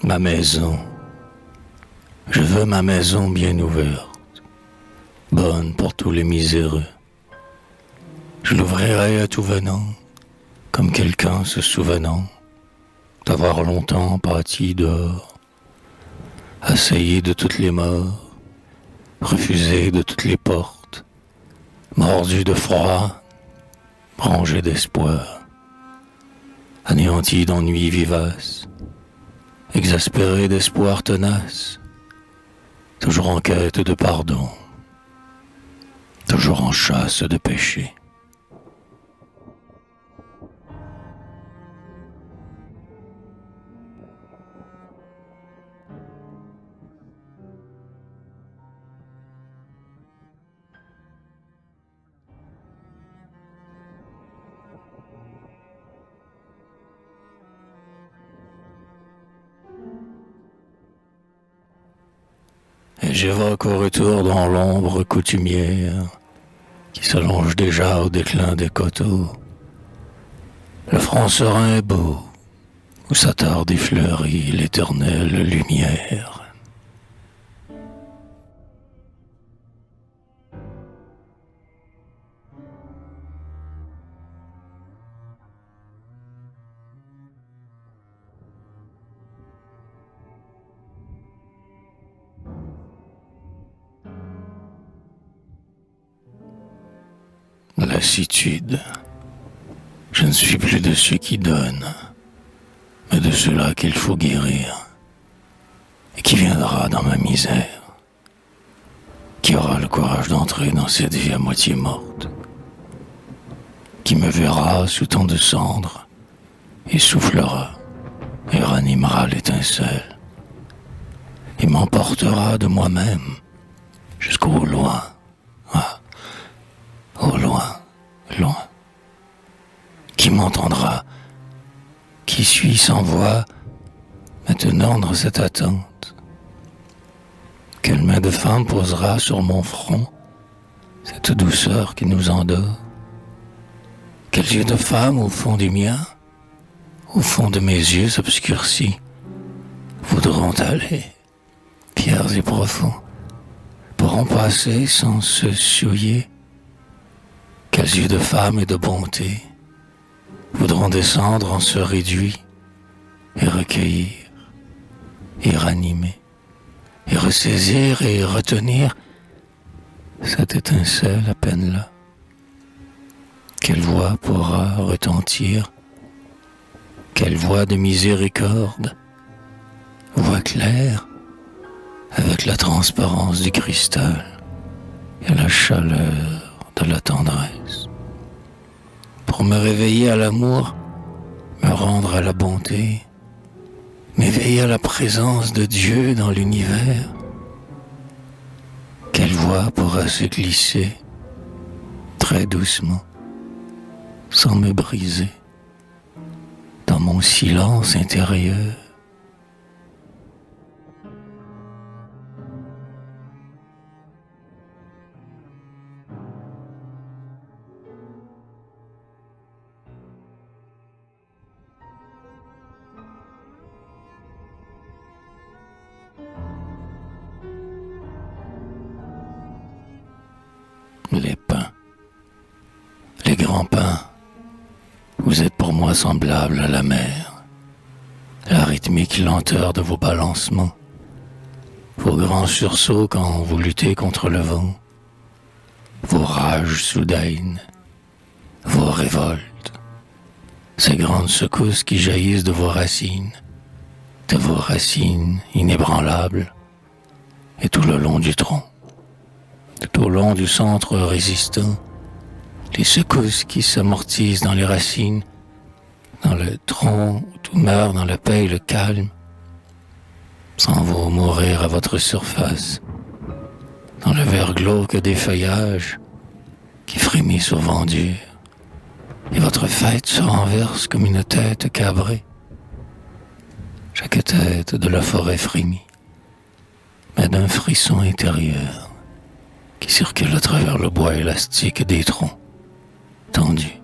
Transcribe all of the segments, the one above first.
Ma maison. Je veux ma maison bien ouverte, bonne pour tous les miséreux. Je l'ouvrirai à tout venant, comme quelqu'un se souvenant d'avoir longtemps pâti dehors, assailli de toutes les morts, refusé de toutes les portes, mordu de froid, rongé d'espoir, anéanti d'ennuis vivaces, exaspéré d'espoir tenace, toujours en quête de pardon, toujours en chasse de péché. Et j'évoque au retour dans l'ombre coutumière qui s'allonge déjà au déclin des coteaux. Le front serein est beau, où s'attarde et fleurit l'éternelle lumière. Lassitude. Je ne suis plus de ceux qui donnent, mais de ceux-là qu'il faut guérir, et qui viendra dans ma misère, qui aura le courage d'entrer dans cette vie à moitié morte, qui me verra sous tant de cendres, et soufflera, et ranimera l'étincelle, et m'emportera de moi-même jusqu'au loin, au loin, loin. Qui m'entendra? Qui suis sans voix maintenant dans cette attente? Quelle main de femme posera sur mon front cette douceur qui nous endort? Quels yeux de femme au fond des miens, au fond de mes yeux obscurcis, voudront aller, fiers et profonds, pourront passer sans se souiller? Quels yeux de femme et de bonté voudront descendre en se réduit et recueillir et ranimer et ressaisir et retenir cette étincelle à peine là? Quelle voix pourra retentir? Quelle voix de miséricorde? Voix claire avec la transparence du cristal et la chaleur de la tendresse, pour me réveiller à l'amour, me rendre à la bonté, m'éveiller à la présence de Dieu dans l'univers. Quelle voix pourra se glisser très doucement, sans me briser, dans mon silence intérieur? Les pins, les grands pins, vous êtes pour moi semblables à la mer, la rythmique lenteur de vos balancements, vos grands sursauts quand vous luttez contre le vent, vos rages soudaines, vos révoltes, ces grandes secousses qui jaillissent de vos racines inébranlables, et tout le long du tronc, tout au long du centre résistant, les secousses qui s'amortissent dans les racines, dans le tronc où tout meurt dans la paix et le calme, sans vous mourir à votre surface, dans le vert glauque des feuillages qui frémissent au vent dur, et votre fête se renverse comme une tête cabrée. Chaque tête de la forêt frémit, mais d'un frisson intérieur qui circule à travers le bois élastique des troncs, tendus,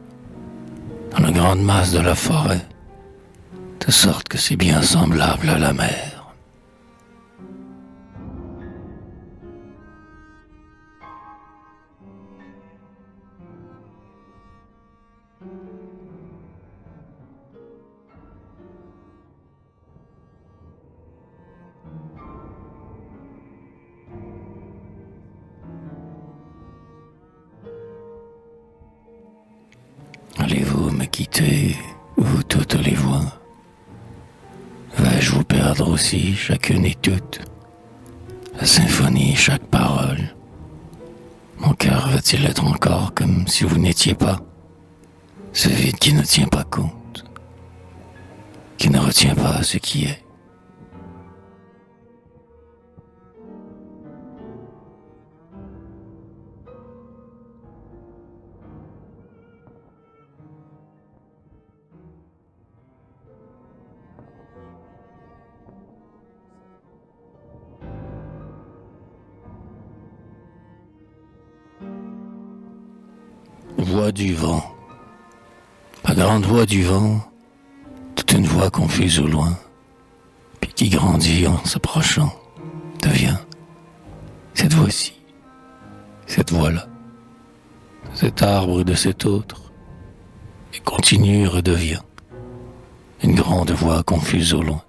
dans la grande masse de la forêt, de sorte que c'est bien semblable à la mer. quitter, vous toutes les voix? Vais-je vous perdre aussi, chacune et toutes? La symphonie, chaque parole. Mon cœur va-t-il être encore comme si vous n'étiez pas? Ce vide qui ne tient pas compte, qui ne retient pas ce qui est. Voix du vent, la grande voix du vent, toute une voix confuse au loin, puis qui grandit en s'approchant, devient cette voix-ci, cette voix-là, cet arbre de cet autre, et continue, redevient une grande voix confuse au loin.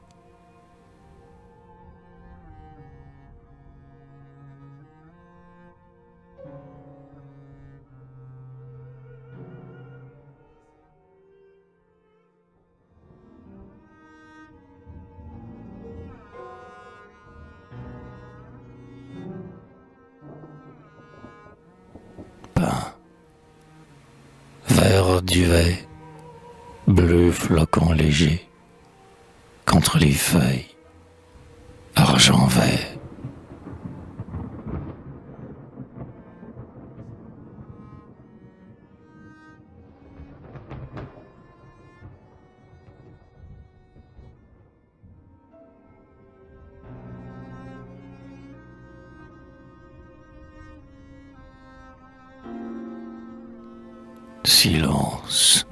Vert duvet, bleu flocon léger, contre les feuilles, argent vert. Silence.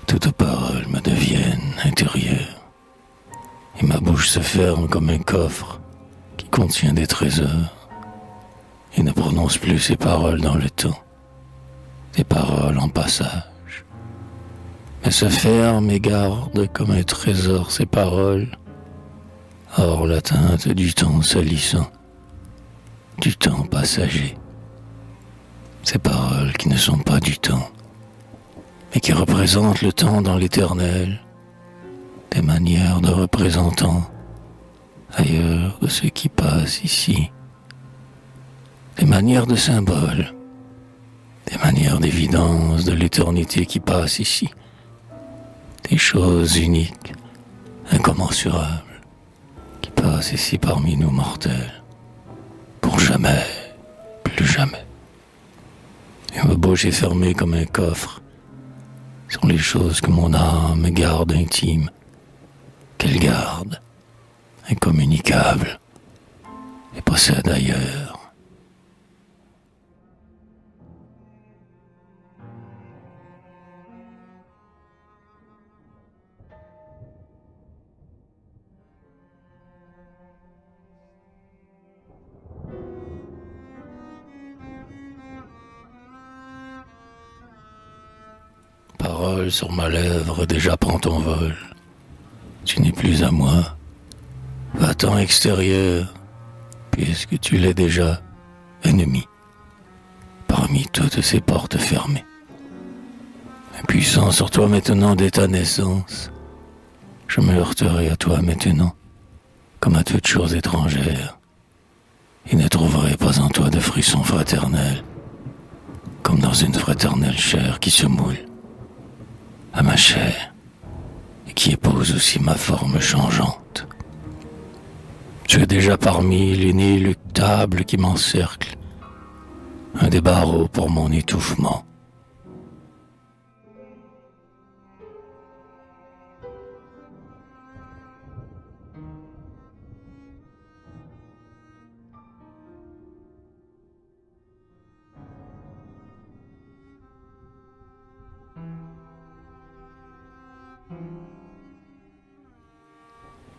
Toute parole me devienne intérieure, et ma bouche se ferme comme un coffre qui contient des trésors, et ne prononce plus ces paroles dans le temps, des paroles en passage, mais se ferme et garde comme un trésor ces paroles, hors l'atteinte du temps salissant, du temps passager. Ces paroles qui ne sont pas du temps, mais qui représentent le temps dans l'éternel, des manières de représentants ailleurs de ce qui passe ici, des manières de symboles, des manières d'évidence de l'éternité qui passe ici, des choses uniques, incommensurables, qui passent ici parmi nous mortels, pour jamais, plus jamais. Et ma bouche est fermée comme un coffre sur les choses que mon âme garde intime, qu'elle garde, incommunicable, et possède ailleurs. Parole sur ma lèvre, déjà prends ton vol. Tu n'es plus à moi. Va-t'en extérieur, puisque tu l'es déjà, ennemi, parmi toutes ces portes fermées. Impuissant sur toi maintenant dès ta naissance, je me heurterai à toi maintenant, comme à toute chose étrangère, et ne trouverai pas en toi de frisson fraternel, comme dans une fraternelle chair qui se moule à ma chair et qui épouse aussi ma forme changeante. Tu es déjà parmi l'inéluctable qui m'encercle, un des barreaux pour mon étouffement.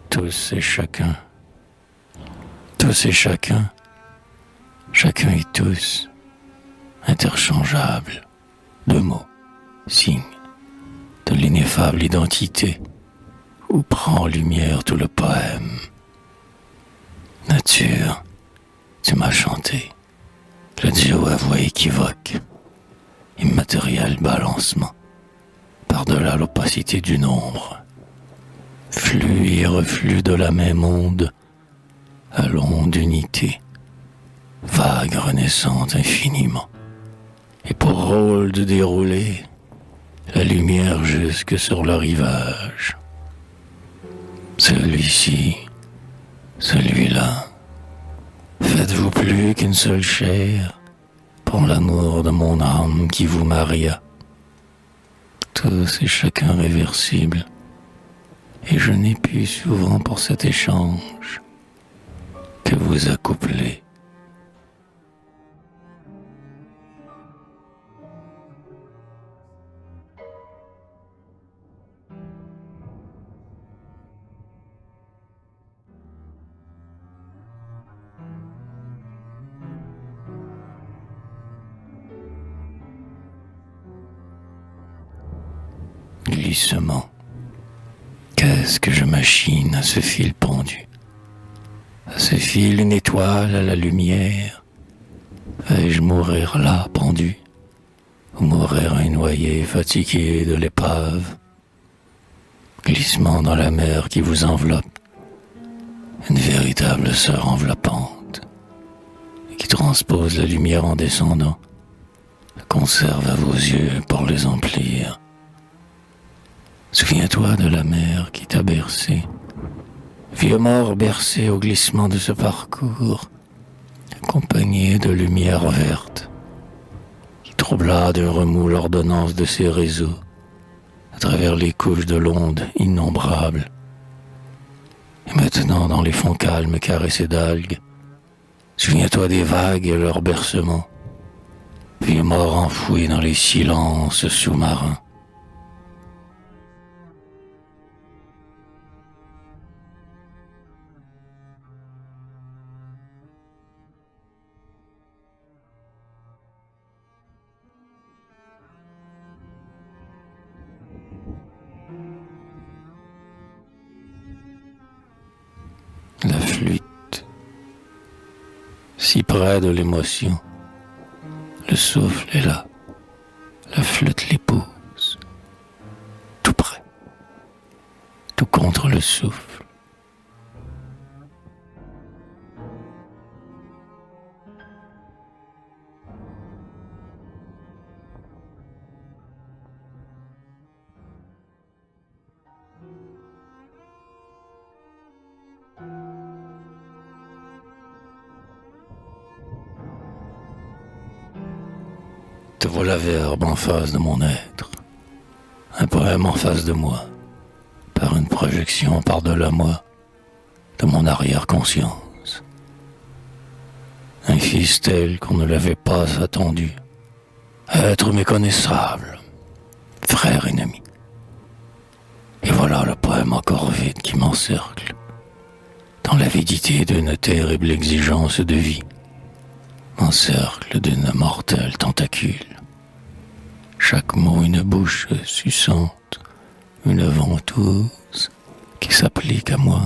Tous et chacun, chacun et tous, interchangeables, de mots, signes, de l'ineffable identité, où prend lumière tout le poème. Nature, tu m'as chanté, le duo à voix équivoque, immatériel balancement, par-delà l'opacité du nombre. Flux et reflux de la même onde, à l'onde d'unité, vague renaissante infiniment, et pour rôle de dérouler la lumière jusque sur le rivage. Celui-ci, celui-là, faites-vous plus qu'une seule chair pour l'amour de mon âme qui vous maria. Tous et chacun réversible, et je n'ai pu souvent pour cet échange que vous accoupler. Glissement. Qu'est-ce que je machine à ce fil pendu? À ce fil une étoile à la lumière. Vais-je mourir là, pendu? Ou mourir un noyé fatigué de l'épave? Glissement dans la mer qui vous enveloppe. Une véritable sœur enveloppante, qui transpose la lumière en descendant, la conserve à vos yeux pour les emplir. Souviens-toi de la mer qui t'a bercé, vieux mort bercé au glissement de ce parcours, accompagné de lumière verte, qui troubla d'un remous l'ordonnance de ses réseaux, à travers les couches de l'onde innombrables. Et maintenant, dans les fonds calmes caressés d'algues, souviens-toi des vagues et leurs bercements, vieux mort enfoui dans les silences sous-marins. La flûte, si près de l'émotion, le souffle est là, la flûte l'épouse, tout près, tout contre le souffle. Te voilà verbe en face de mon être, un poème en face de moi, par une projection par-delà moi, de mon arrière-conscience. Un fils tel qu'on ne l'avait pas attendu, être méconnaissable, frère ennemi. Et voilà le poème encore vide qui m'encercle, dans l'avidité d'une terrible exigence de vie, m'encercle d'une mortelle tentacule. Chaque mot une bouche suçante, une ventouse qui s'applique à moi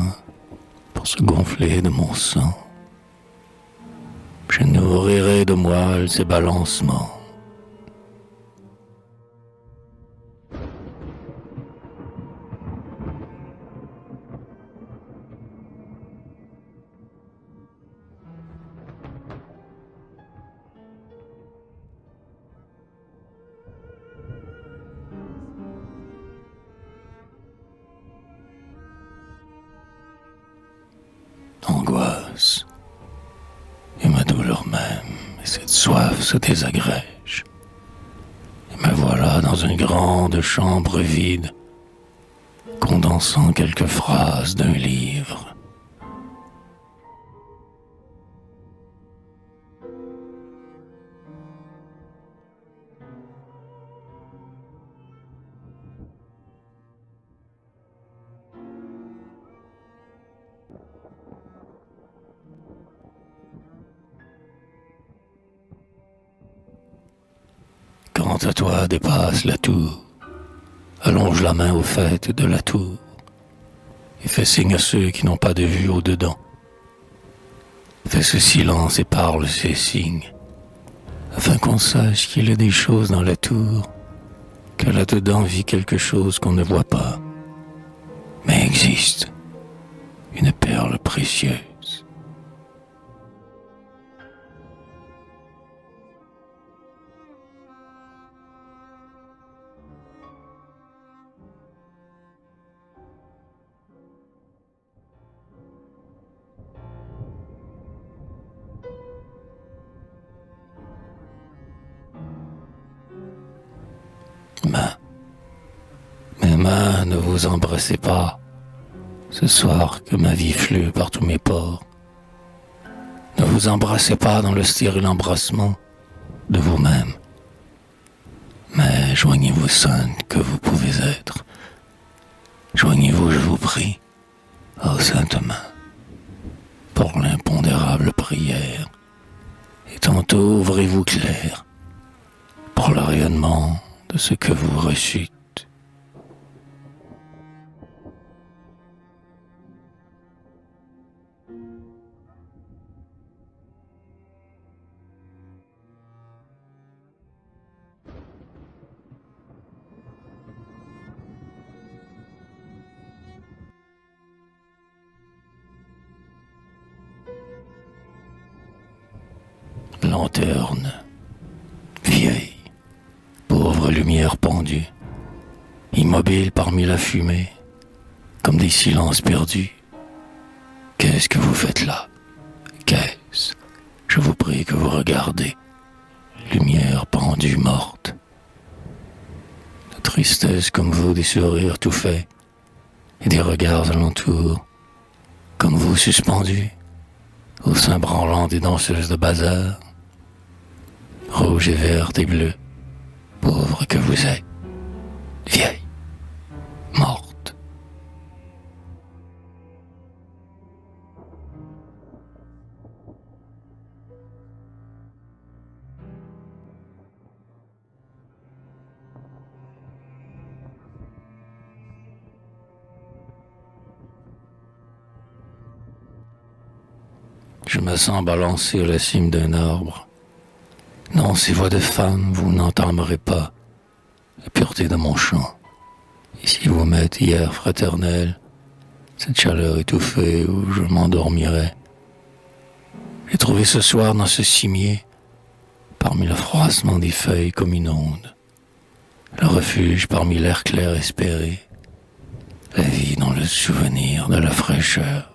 pour se gonfler de mon sang. Je nourrirai de moelle ces balancements. Angoisse, et ma douleur même, et cette soif se désagrège. Et me voilà dans une grande chambre vide, condensant quelques phrases d'un livre. Quant à toi, dépasse la tour, allonge la main au faîte de la tour, et fais signe à ceux qui n'ont pas de vue au-dedans. Fais ce silence et parle ces signes, afin qu'on sache qu'il y a des choses dans la tour que là-dedans vit quelque chose qu'on ne voit pas, mais existe, une perle précieuse. Mes mains, ne vous embrassez pas, ce soir que ma vie flue par tous mes pores. Ne vous embrassez pas dans le stérile embrassement de vous-même, mais joignez-vous sainte que vous pouvez être. Joignez-vous, je vous prie, ô sainte main, pour l'impondérable prière, et tantôt ouvrez-vous clair, pour le rayonnement de ce que vous reçûtes. Lanterne, vieille, pauvre lumière pendue, immobile parmi la fumée, comme des silences perdus. Qu'est-ce que vous faites là? Qu'est-ce? Je vous prie que vous regardez. Lumière pendue morte. De tristesse comme vous, des sourires tout faits, et des regards alentour, comme vous suspendus, au sein branlant des danseuses de bazar. Rouge et verte et bleue, pauvre que vous êtes, vieille, morte. Je me sens balancer à la cime d'un arbre. Non, ces voix de femme, vous n'entamerez pas la pureté de mon chant. Et si vous m'êtes hier fraternel, cette chaleur étouffée où je m'endormirai, j'ai trouvé ce soir dans ce cimier, parmi le froissement des feuilles comme une onde, le refuge parmi l'air clair espéré, la vie dans le souvenir de la fraîcheur.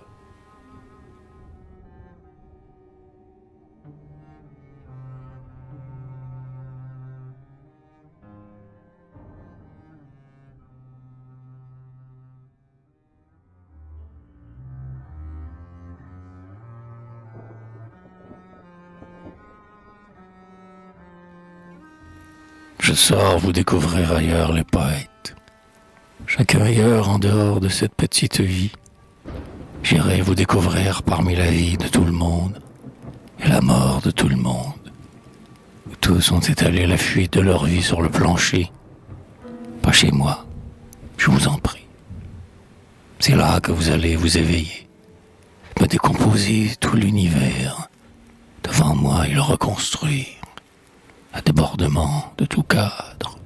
Je sors vous découvrir ailleurs les poètes. Chacun ailleurs en dehors de cette petite vie. J'irai vous découvrir parmi la vie de tout le monde et la mort de tout le monde. Où tous ont étalé la fuite de leur vie sur le plancher. Pas chez moi, je vous en prie. C'est là que vous allez vous éveiller, me décomposer tout l'univers, devant moi et le reconstruire. À débordement de tout cadre.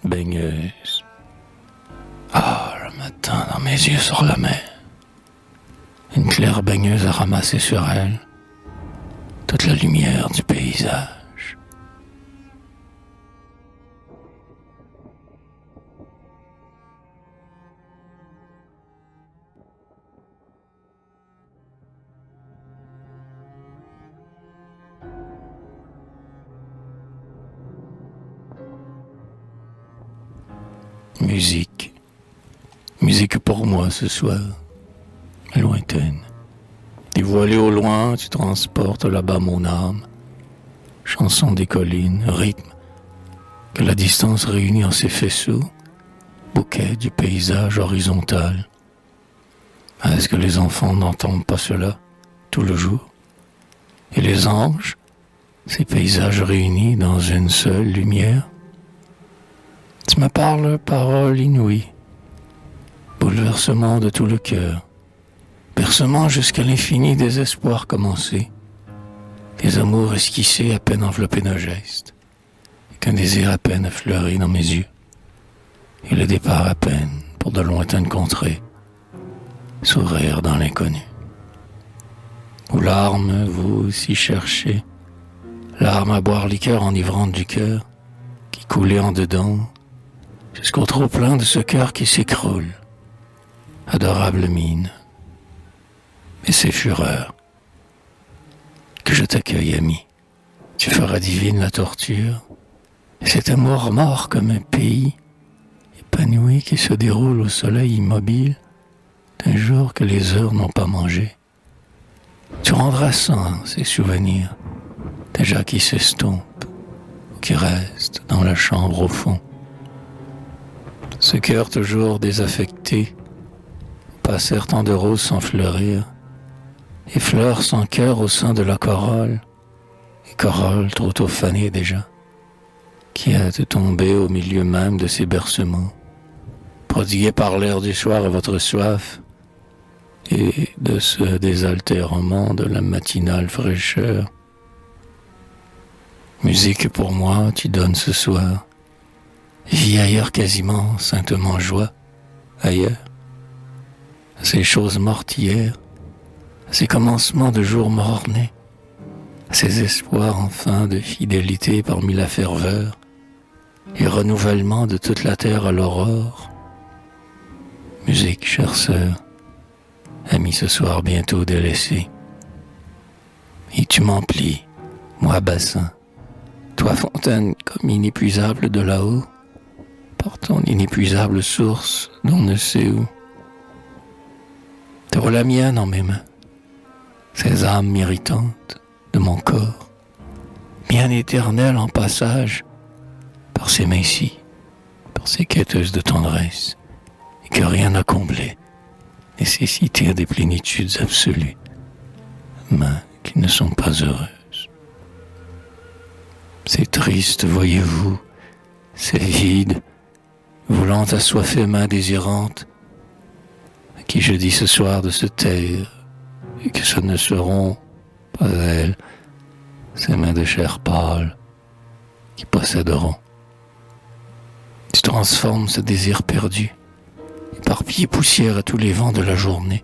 Baigneuse. Ah, le matin dans mes yeux sur la mer. Une claire baigneuse a ramassé sur elle toute la lumière du paysage. Musique. Musique pour moi ce soir. Lointaine. Dévoilée au loin, tu transportes là-bas mon âme. Chanson des collines, rythme que la distance réunit en ses faisceaux, bouquet du paysage horizontal. Est-ce que les enfants n'entendent pas cela? tout le jour. Et les anges, ces paysages réunis dans une seule lumière. Tu me parles paroles inouïes, bouleversement de tout le cœur, bercement jusqu'à l'infini des espoirs commencés, des amours esquissés à peine enveloppés d'un geste, et qu'un désir à peine effleuré dans mes yeux, et le départ à peine pour de lointaines contrées, sourire dans l'inconnu. Aux larmes, vous aussi cherchez, larmes à boire liqueur enivrante du cœur, qui coulait en dedans, jusqu'au trop-plein de ce cœur qui s'écroule. Adorable mine, mais c'est fureur. Que je t'accueille, ami. Tu feras divine la torture, et cet amour mort comme un pays, épanoui qui se déroule au soleil immobile, d'un jour que les heures n'ont pas mangé. Tu rendras sans ces souvenirs, déjà qui s'estompent, ou qui restent dans la chambre au fond. Ce cœur toujours désaffecté, passèrent tant de roses sans fleurir, et fleurs sans cœur au sein de la corolle, et corolle trop tôt fanée déjà, qui a tombé au milieu même de ses bercements, prodiguée par l'air du soir et votre soif, et de ce désaltérement de la matinale fraîcheur. Musique pour moi, tu donnes ce soir, vie ailleurs quasiment, saintement joie, ailleurs. Ces choses mortes hier, ces commencements de jours morts-nés, ces espoirs enfin de fidélité parmi la ferveur, et renouvellement de toute la terre à l'aurore. Musique, chère sœur, amie ce soir bientôt délaissée. Et tu m'emplis, moi bassin, toi fontaine comme inépuisable de là-haut, par ton inépuisable source d'on ne sait où. T'auras la mienne en mes mains, ces âmes méritantes de mon corps, bien éternelles en passage, par ces mains-ci, par ces quêteuses de tendresse, et que rien n'a comblé, nécessité des plénitudes absolues, mains qui ne sont pas heureuses. C'est triste, voyez-vous, c'est vide, voulant assoiffer mains désirantes, à qui je dis ce soir de se taire, et que ce ne seront pas elles, ces mains de chair pâle, qui posséderont. Tu transformes ce désir perdu, éparpillé poussière à tous les vents de la journée,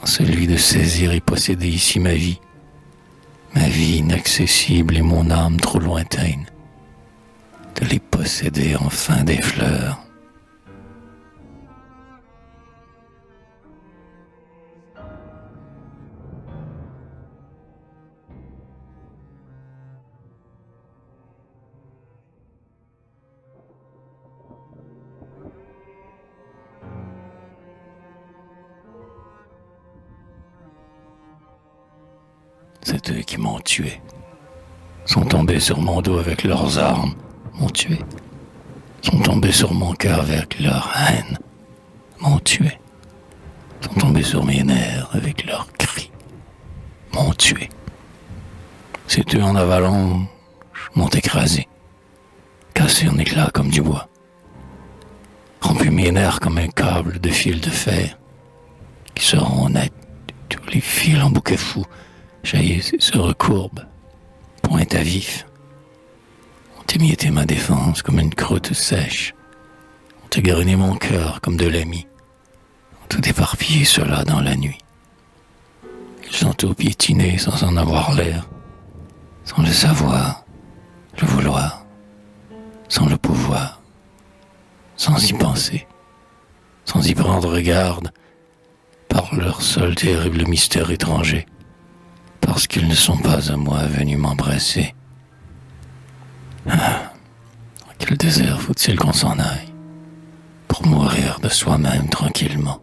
en celui de saisir et posséder ici ma vie inaccessible et mon âme trop lointaine, de les posséder enfin des fleurs. C'est eux qui m'ont tué, sont tombés sur mon dos avec leurs armes, m'ont tué, sont tombés sur mon cœur avec leur haine, m'ont tué, sont tombés sur mes nerfs avec leurs cris, m'ont tué. C'est eux en avalanche m'ont écrasé, cassé en éclats comme du bois, rompu mes nerfs comme un câble de fil de fer, qui seront nets, tous les fils en bouquet fou, jaillissent et se recourbent, pointe à vif. On émietté ma défense comme une croûte sèche, on égrené mon cœur comme de l'ami, on tout éparpillé cela dans la nuit. Ils ont tout piétiné sans en avoir l'air, sans le savoir, le vouloir, sans le pouvoir, sans y penser, sans y prendre garde, par leur seul terrible mystère étranger, parce qu'ils ne sont pas à moi venus m'embrasser. Ah, quel désert faut-il qu'on s'en aille, pour mourir de soi-même tranquillement.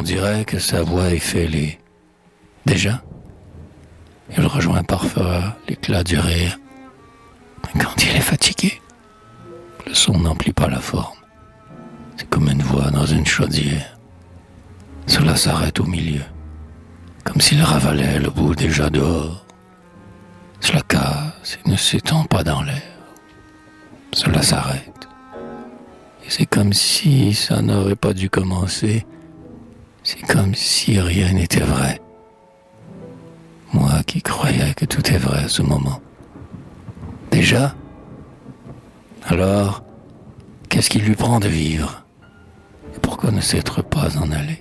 dirait que sa voix est fêlée. Déjà, il rejoint parfois l'éclat du rire. Mais quand il est fatigué, le son n'emplit pas la forme. C'est comme une voix dans une chaudière. Cela s'arrête au milieu, comme s'il ravalait le bout déjà dehors. Cela casse et ne s'étend pas dans l'air. Cela s'arrête. Et c'est comme si ça n'aurait pas dû commencer. C'est comme si rien n'était vrai. Moi qui croyais que tout est vrai à ce moment. Déjà? Alors, qu'est-ce qui lui prend de vivre? Et pourquoi ne s'être pas en aller?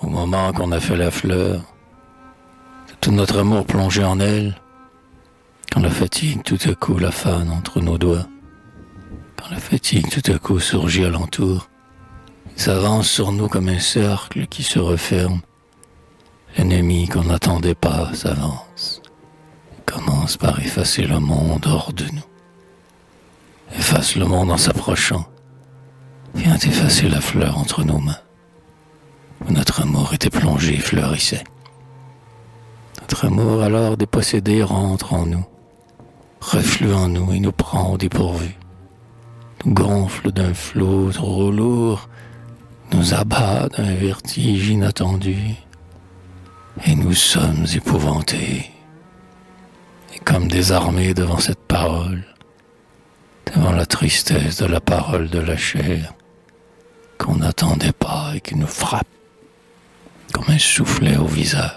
Au moment qu'on a fait la fleur, tout notre amour plongé en elle, quand la fatigue tout à coup la fane entre nos doigts, quand la fatigue tout à coup surgit alentour, il s'avance sur nous comme un cercle qui se referme. L'ennemi qu'on n'attendait pas s'avance, et commence par effacer le monde hors de nous. Efface le monde en s'approchant, vient effacer la fleur entre nos mains, où notre amour était plongé et fleurissait. Notre amour alors dépossédé rentre en nous, reflue en nous et nous prend au dépourvu, nous gonfle d'un flot trop lourd, nous abat d'un vertige inattendu, et nous sommes épouvantés, et comme désarmés devant cette parole, devant la tristesse de la parole de la chair, qu'on n'attendait pas et qui nous frappe comme un soufflet au visage.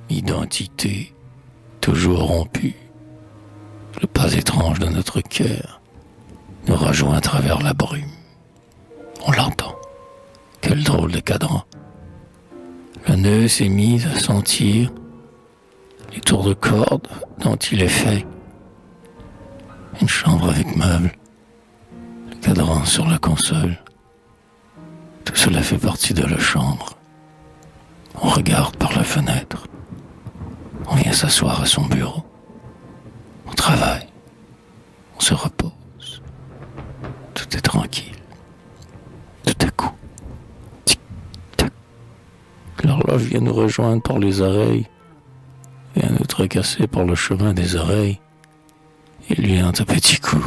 Identité toujours rompue, le pas étrange de notre cœur nous rejoint à travers la brume. On l'entend. Quel drôle de cadran. Le nœud s'est mis à sentir les tours de corde dont il est fait. Une chambre avec meubles, le cadran sur la console. Tout cela fait partie de la chambre. On regarde par la fenêtre. On vient s'asseoir à son bureau. On travaille. On se repose. Tout est tranquille. Tout à coup, tic-tac, l'horloge vient nous rejoindre par les oreilles, vient nous tracasser par le chemin des oreilles. Il vient à petits coups,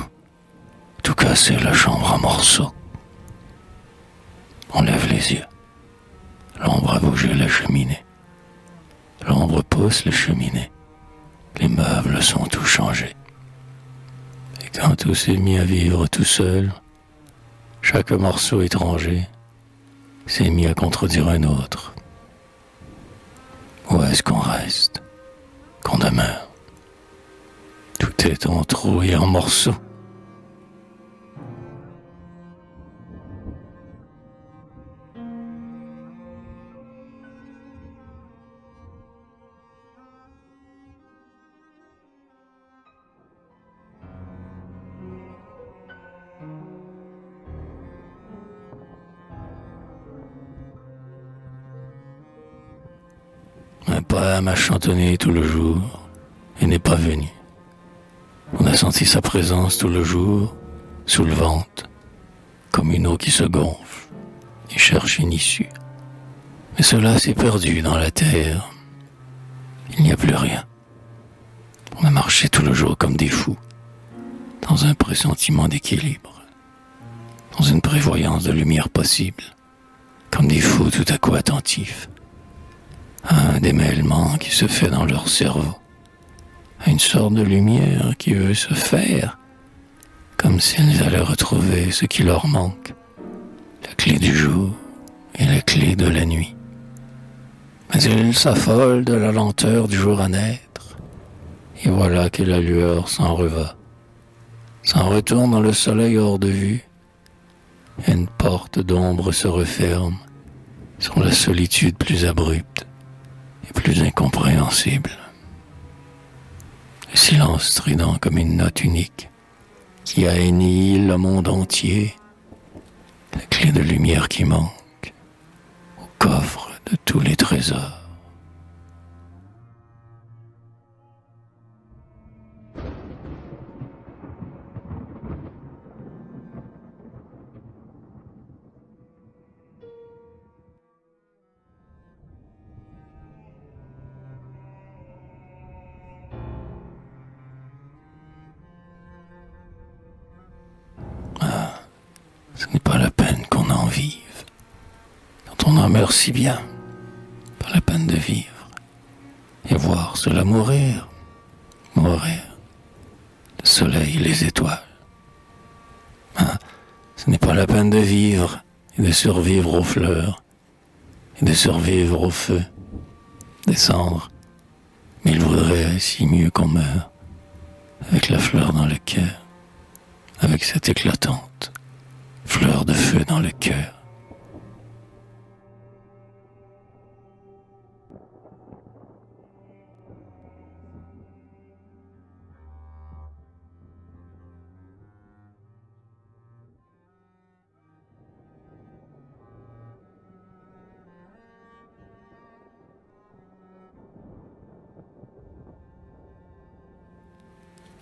tout casser la chambre en morceaux. On lève les yeux. L'ombre a bougé la cheminée. L'ombre pousse les cheminées. Les meubles sont tout changés. Et quand tout s'est mis à vivre tout seul, chaque morceau étranger s'est mis à contredire un autre. Où est-ce qu'on reste, qu'on demeure? Tout est en trous et en morceaux. Un poème a chantonné tout le jour et n'est pas venu. On a senti sa présence tout le jour, sous le ventre, comme une eau qui se gonfle et cherche une issue. Mais cela s'est perdu dans la terre. Il n'y a plus rien. On a marché tout le jour comme des fous, dans un pressentiment d'équilibre, dans une prévoyance de lumière possible, comme des fous tout à coup attentifs à un démêlement qui se fait dans leur cerveau, à une sorte de lumière qui veut se faire, comme s'ils allaient retrouver ce qui leur manque, la clé du jour et la clé de la nuit. Mais il s'affole de la lenteur du jour à naître, et voilà que la lueur s'en retourne dans le soleil hors de vue, et une porte d'ombre se referme sur la solitude plus abrupte et plus incompréhensible. Le silence strident comme une note unique qui annihile le monde entier, la clé de lumière qui manque au coffre de tous les trésors. Ce n'est pas la peine qu'on en vive. Quand on en meurt si bien, pas la peine de vivre. Et voir cela mourir, le soleil et les étoiles. Ce n'est pas la peine de vivre et de survivre aux fleurs, et de survivre au feu, des cendres. Mais il vaudrait si mieux qu'on meure, avec la fleur dans le cœur, avec cette éclatante fleur de feu dans le cœur.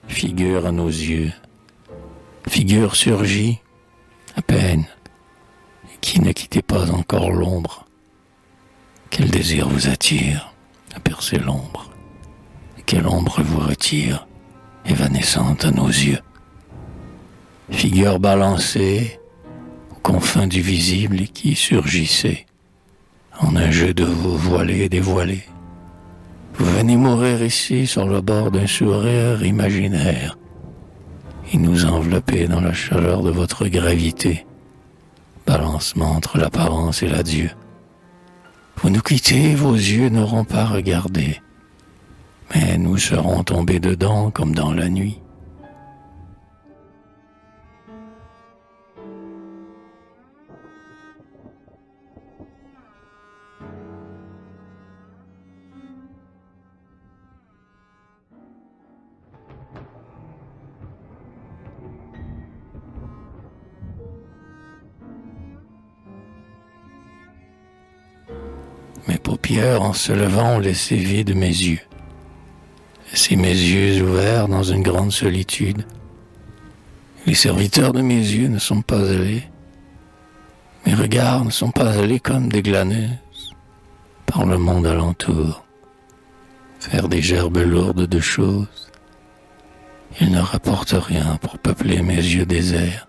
Figure à nos yeux, figure surgit à peine, et qui ne quittez pas encore l'ombre. Quel désir vous attire à percer l'ombre, et quelle ombre vous retire, évanescente à nos yeux. Figure balancée aux confins du visible et qui surgissait en un jeu de vous voilé et dévoilé. Vous venez mourir ici sur le bord d'un sourire imaginaire et nous envelopper dans la chaleur de votre gravité, balancement entre l'apparence et l'adieu. Vous nous quittez, vos yeux n'auront pas regardé, mais nous serons tombés dedans comme dans la nuit. Mes paupières, en se levant, ont laissé vides mes yeux. Laissé mes yeux ouverts dans une grande solitude. Les serviteurs de mes yeux ne sont pas allés. Mes regards ne sont pas allés comme des glaneuses par le monde alentour, faire des gerbes lourdes de choses. Ils ne rapportent rien pour peupler mes yeux déserts.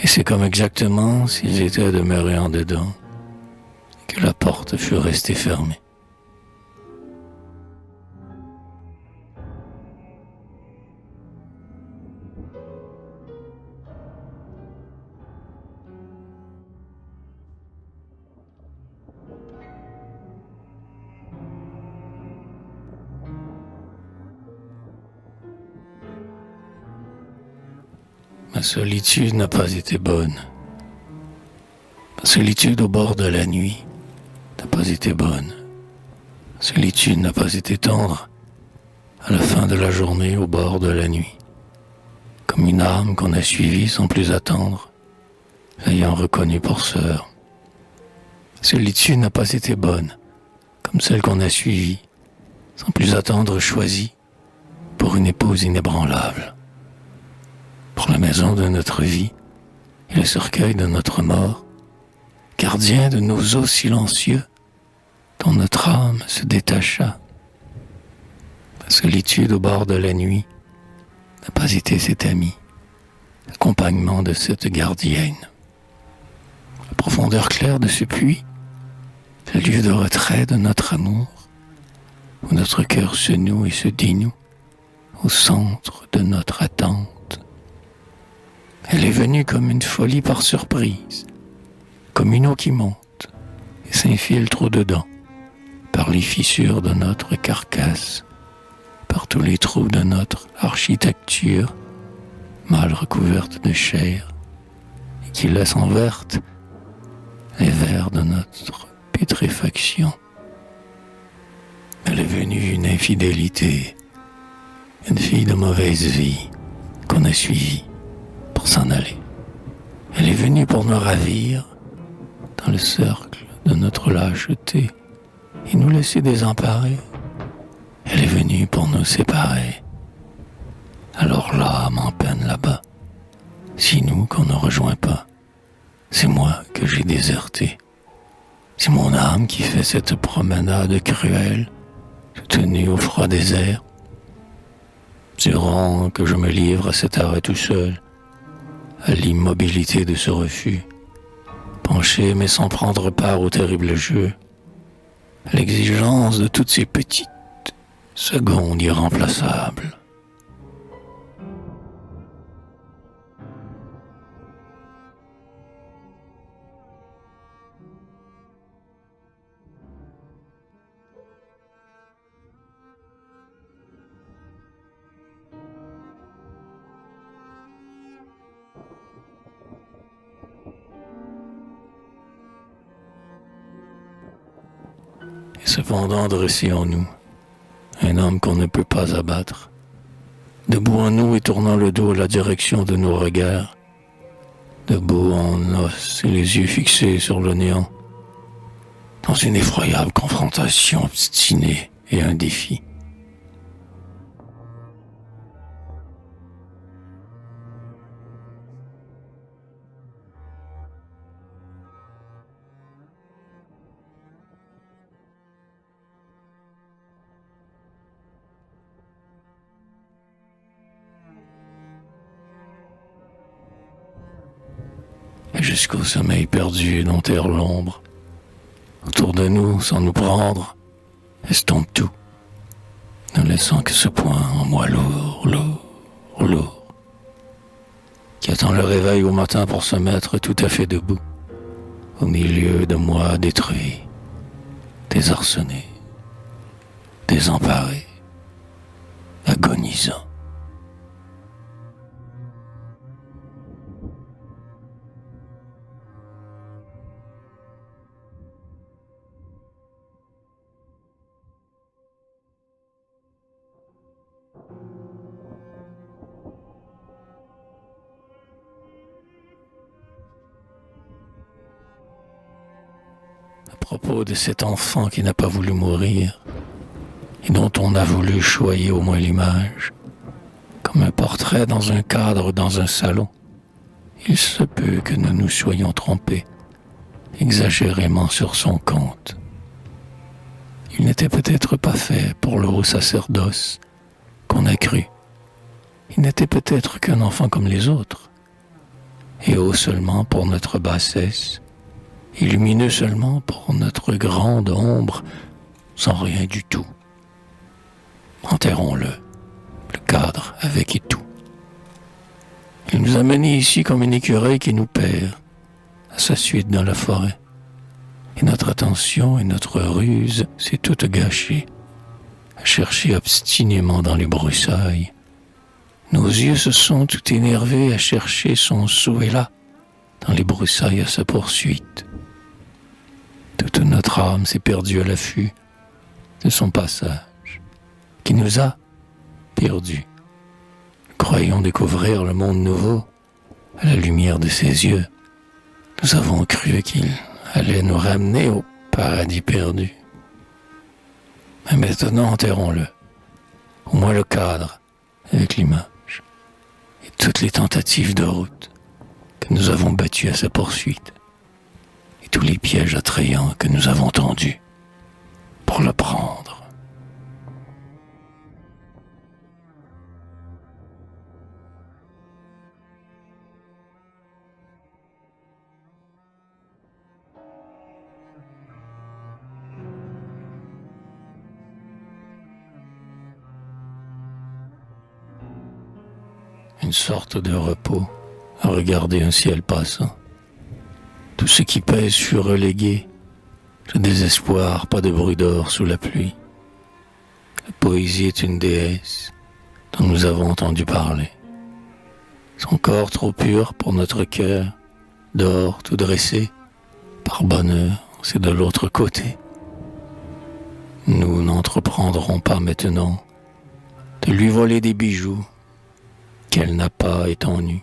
Et c'est comme exactement s'ils étaient demeurés en dedans, que la porte fut restée fermée. Ma solitude n'a pas été bonne. Ma solitude au bord de la nuit n'a pas été bonne. Ma solitude n'a pas été tendre à la fin de la journée au bord de la nuit, comme une âme qu'on a suivie sans plus attendre, l'ayant reconnue pour sœur. Ma solitude n'a pas été bonne, comme celle qu'on a suivie, sans plus attendre choisie, pour une épouse inébranlable, pour la maison de notre vie et le cercueil de notre mort, gardien de nos os silencieux, dont notre âme se détacha. La solitude au bord de la nuit n'a pas été cet ami, l'accompagnement de cette gardienne. La profondeur claire de ce puits, le lieu de retrait de notre amour, où notre cœur se noue et se dénoue, au centre de notre attente. Elle est venue comme une folie par surprise, comme une eau qui monte et s'infiltre au-dedans, par les fissures de notre carcasse, par tous les trous de notre architecture, mal recouverte de chair, et qui laisse en verte les vers de notre pétréfaction. Elle est venue une infidélité, une fille de mauvaise vie qu'on a suivie pour s'en aller. Elle est venue pour nous ravir dans le cercle de notre lâcheté et nous laisser désemparés. Elle est venue pour nous séparer. Alors l'âme en peine là-bas, c'est nous qu'on ne rejoint pas. C'est moi que j'ai déserté. C'est mon âme qui fait cette promenade cruelle, tenue au froid désert. C'est rond que je me livre à cet arrêt tout seul, à l'immobilité de ce refus, penché mais sans prendre part au terrible jeu, à l'exigence de toutes ces petites secondes irremplaçables. Et cependant dressé en nous, un homme qu'on ne peut pas abattre, debout en nous et tournant le dos à la direction de nos regards, debout en os et les yeux fixés sur le néant, dans une effroyable confrontation obstinée et un défi. Et jusqu'au sommeil perdu dompter l'ombre, autour de nous, sans nous prendre, estompe tout, ne laissant que ce point en moi lourd, qui attend le réveil au matin pour se mettre tout à fait debout, au milieu de moi détruit, désarçonné, désemparé, agonisant. À propos de cet enfant qui n'a pas voulu mourir et dont on a voulu choyer au moins l'image, comme un portrait dans un cadre dans un salon, il se peut que nous nous soyons trompés exagérément sur son compte. Il n'était peut-être pas fait pour le haut sacerdoce qu'on a cru. Il n'était peut-être qu'un enfant comme les autres, et haut seulement pour notre bassesse, et lumineux seulement pour notre grande ombre, sans rien du tout. Enterrons-le, le cadre avec et tout. Il nous a menés ici comme un écureuil qui nous perd à sa suite dans la forêt. Et notre attention et notre ruse s'est toute gâchée à chercher obstinément dans les broussailles. Nos yeux se sont tout énervés à chercher son souhait là, dans les broussailles à sa poursuite. Toute notre âme s'est perdue à l'affût de son passage, qui nous a perdus. Croyons découvrir le monde nouveau à la lumière de ses yeux. Nous avons cru qu'il allait nous ramener au paradis perdu. Mais maintenant, enterrons-le. Au moins le cadre avec l'image et toutes les tentatives de route que nous avons battues à sa poursuite et tous les pièges attrayants que nous avons tendus pour le prendre. Une sorte de repos à regarder un ciel passant. Tout ce qui pèse fut relégué Le désespoir, pas de bruit d'or sous la pluie. La poésie est une déesse dont nous avons entendu parler. Son corps trop pur pour notre cœur, dehors tout dressé, par bonheur, c'est de l'autre côté. Nous n'entreprendrons pas maintenant de lui voler des bijoux qu'elle n'a pas étant nue.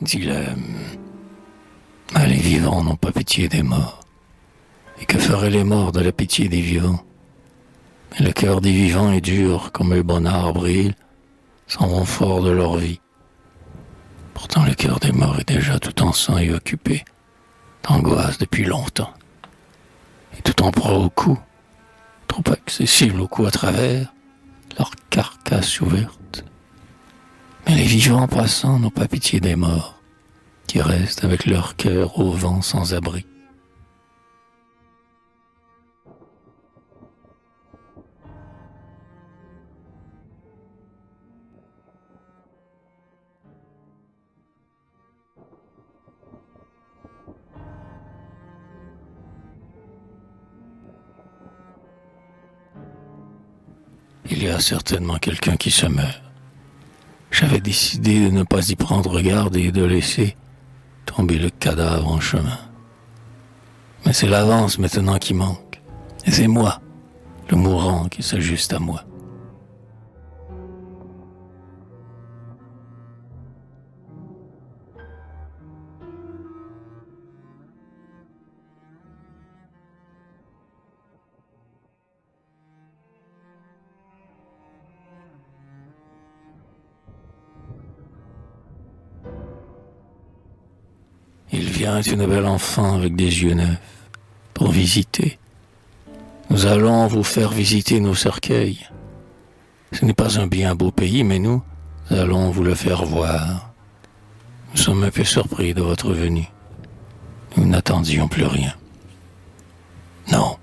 Dis-le, les vivants n'ont pas pitié des morts. Et que feraient les morts de la pitié des vivants? Mais le cœur des vivants est dur comme le bon arbre et ils s'en vont fort de leur vie. Pourtant le cœur des morts est déjà tout en sang et occupé d'angoisse depuis longtemps. Et tout en proie au cou, trop accessible au cou à travers leur carcasse ouverte. Mais les vivants passants n'ont pas pitié des morts, qui restent avec leur cœur au vent sans abri. Il y a certainement quelqu'un qui se meurt. J'avais décidé de ne pas y prendre garde et de laisser tomber le cadavre en chemin. Mais c'est l'avance maintenant qui manque. Et c'est moi, le mourant, qui s'ajuste à moi. Il vient une belle enfant avec des yeux neufs pour visiter. Nous allons vous faire visiter nos cercueils. Ce n'est pas un bien beau pays, mais nous allons vous le faire voir. Nous sommes un peu surpris de votre venue. Nous n'attendions plus rien. Non,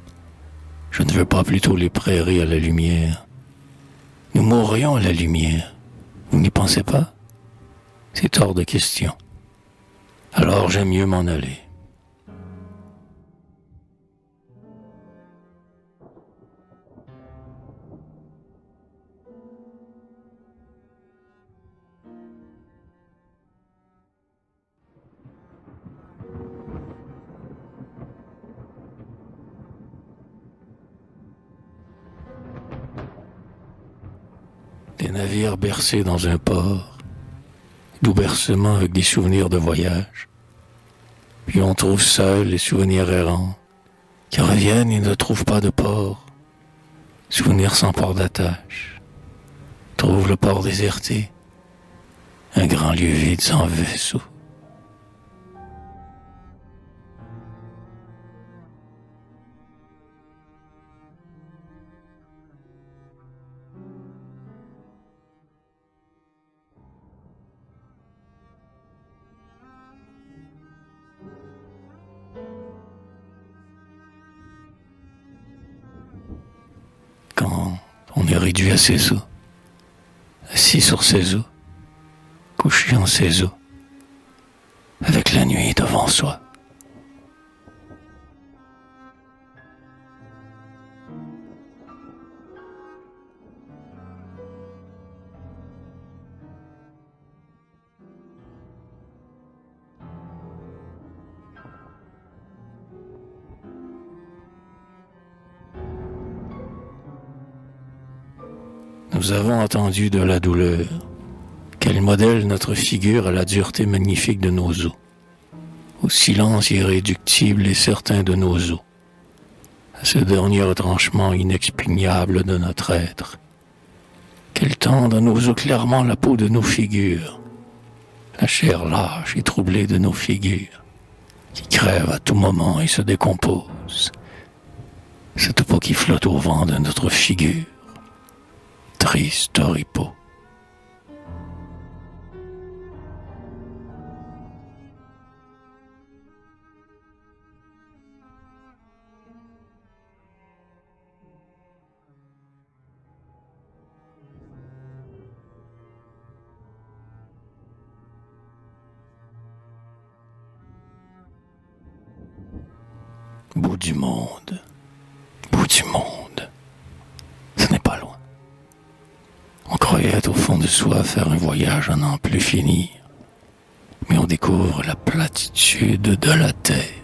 je ne veux pas plutôt les prairies à la lumière. Nous mourrions à la lumière. Vous n'y pensez pas? C'est hors de question. Alors j'aime mieux m'en aller. Des navires bercés dans un port, doux bercement avec des souvenirs de voyage. Puis on trouve seul les souvenirs errants, qui reviennent et ne trouvent pas de port. Souvenirs sans port d'attache. Trouve le port déserté, un grand lieu vide sans vaisseau. Quand on est réduit à ses os, assis sur ses os, couché en ses os, avec la nuit devant soi. Nous avons entendu de la douleur, qu'elle modèle notre figure à la dureté magnifique de nos os, au silence irréductible et certain de nos os, à ce dernier retranchement inexpugnable de notre être, qu'elle tende à nos os clairement la peau de nos figures, la chair lâche et troublée de nos figures, qui crève à tout moment et se décompose, cette peau qui flotte au vent de notre figure, triste oripeau. Bout du monde, bout du monde. Ce n'est pas loin. On croyait au fond de soi faire un voyage à n'en plus finir. Mais on découvre la platitude de la Terre.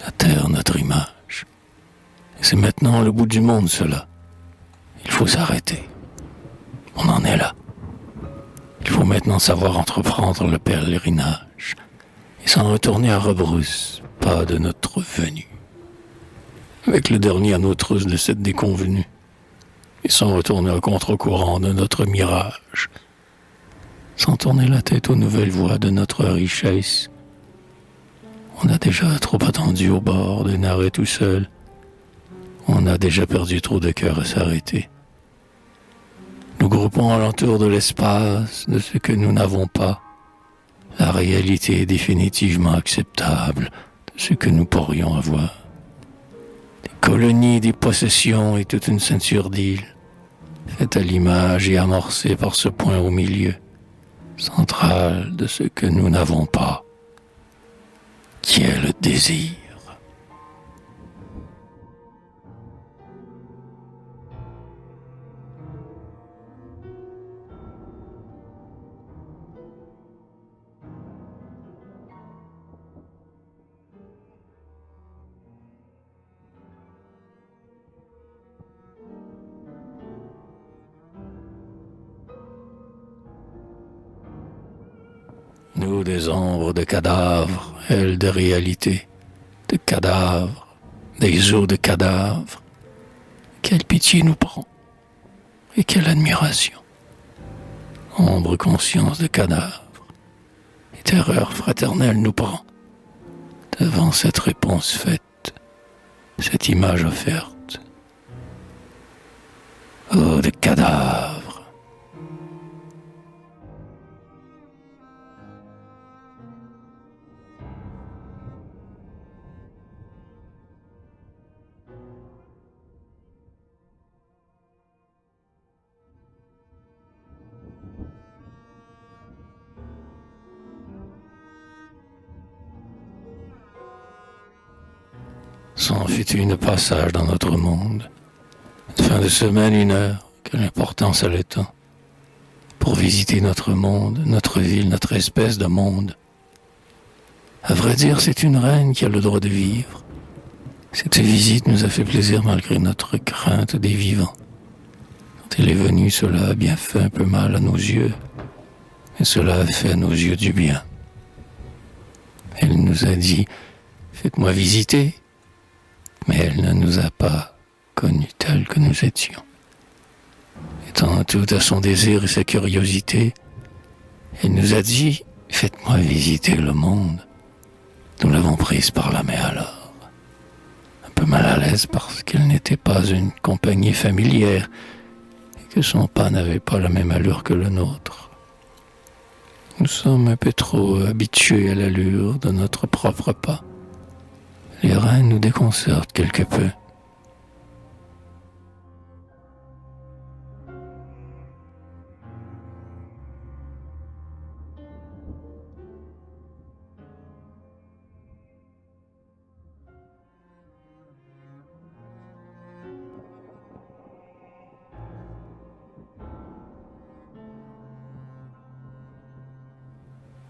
La Terre, notre image. Et c'est maintenant le bout du monde, cela. Il faut s'arrêter. On en est là. Il faut maintenant savoir entreprendre le pèlerinage et s'en retourner à Rebrousse, pas de notre venue. Avec le dernier à nos trousses de cette déconvenue, et sans retourner à contre-courant de notre mirage, sans tourner la tête aux nouvelles voies de notre richesse. On a déjà trop attendu au bord d'un arrêt tout seul. On a déjà perdu trop de cœur à s'arrêter. Nous groupons alentour de l'espace de ce que nous n'avons pas, la réalité définitivement acceptable de ce que nous pourrions avoir. Des colonies, des possessions et toute une ceinture d'îles, faites à l'image et amorcée par ce point au milieu, central de ce que nous n'avons pas, qui est le désir. Nous des ombres de cadavres, elles de réalité, de cadavres, des os de cadavres. Quelle pitié nous prend, et quelle admiration. Ombre conscience de cadavres, et terreur fraternelle nous prend, devant cette réponse faite, cette image offerte. Oh, de cadavres! S'en fut une passage dans notre monde. Une fin de semaine, 1 heure, quelle importance a le temps. Pour visiter notre monde, notre ville, notre espèce de monde. À vrai dire, c'est une reine qui a le droit de vivre. Cette visite nous a fait plaisir malgré notre crainte des vivants. Quand elle est venue, cela a bien fait un peu mal à nos yeux. Mais cela a fait à nos yeux du bien. Elle nous a dit, faites-moi visiter. Mais elle ne nous a pas connus tels que nous étions. Étant tout à son désir et sa curiosité, elle nous a dit, faites-moi visiter le monde. Nous l'avons prise par la main alors. Un peu mal à l'aise parce qu'elle n'était pas une compagnie familière et que son pas n'avait pas la même allure que le nôtre. Nous sommes un peu trop habitués à l'allure de notre propre pas. Les reines nous déconcertent quelque peu.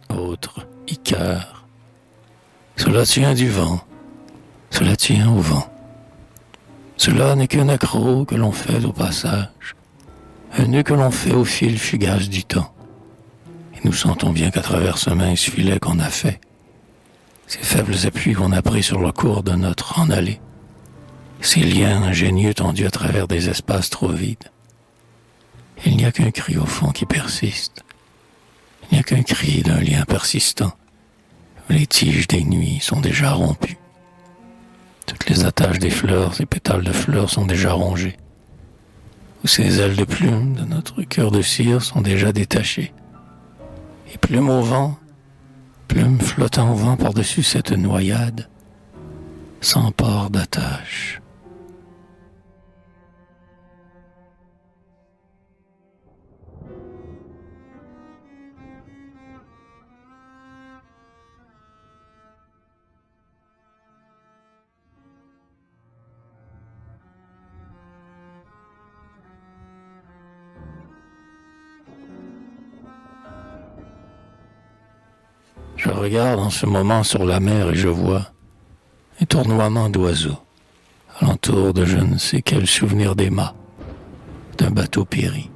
Autre, Icare. Cela tient du vent. Cela tient au vent. Cela n'est qu'un accroc que l'on fait au passage, un nœud que l'on fait au fil fugace du temps. Et nous sentons bien qu'à travers ce mince filet qu'on a fait, ces faibles appuis qu'on a pris sur le cours de notre en allée, ces liens ingénieux tendus à travers des espaces trop vides, il n'y a qu'un cri au fond qui persiste. Il n'y a qu'un cri d'un lien persistant. Les tiges des nuits sont déjà rompues. Toutes les attaches des fleurs et pétales de fleurs sont déjà rongées. Ou ces ailes de plumes de notre cœur de cire sont déjà détachées. Et plumes au vent, plumes flottant au vent par-dessus cette noyade, sans port d'attache. regarde en ce moment sur la mer et je vois un tournoiement d'oiseaux alentour de je ne sais quel souvenir des mâts d'un bateau péri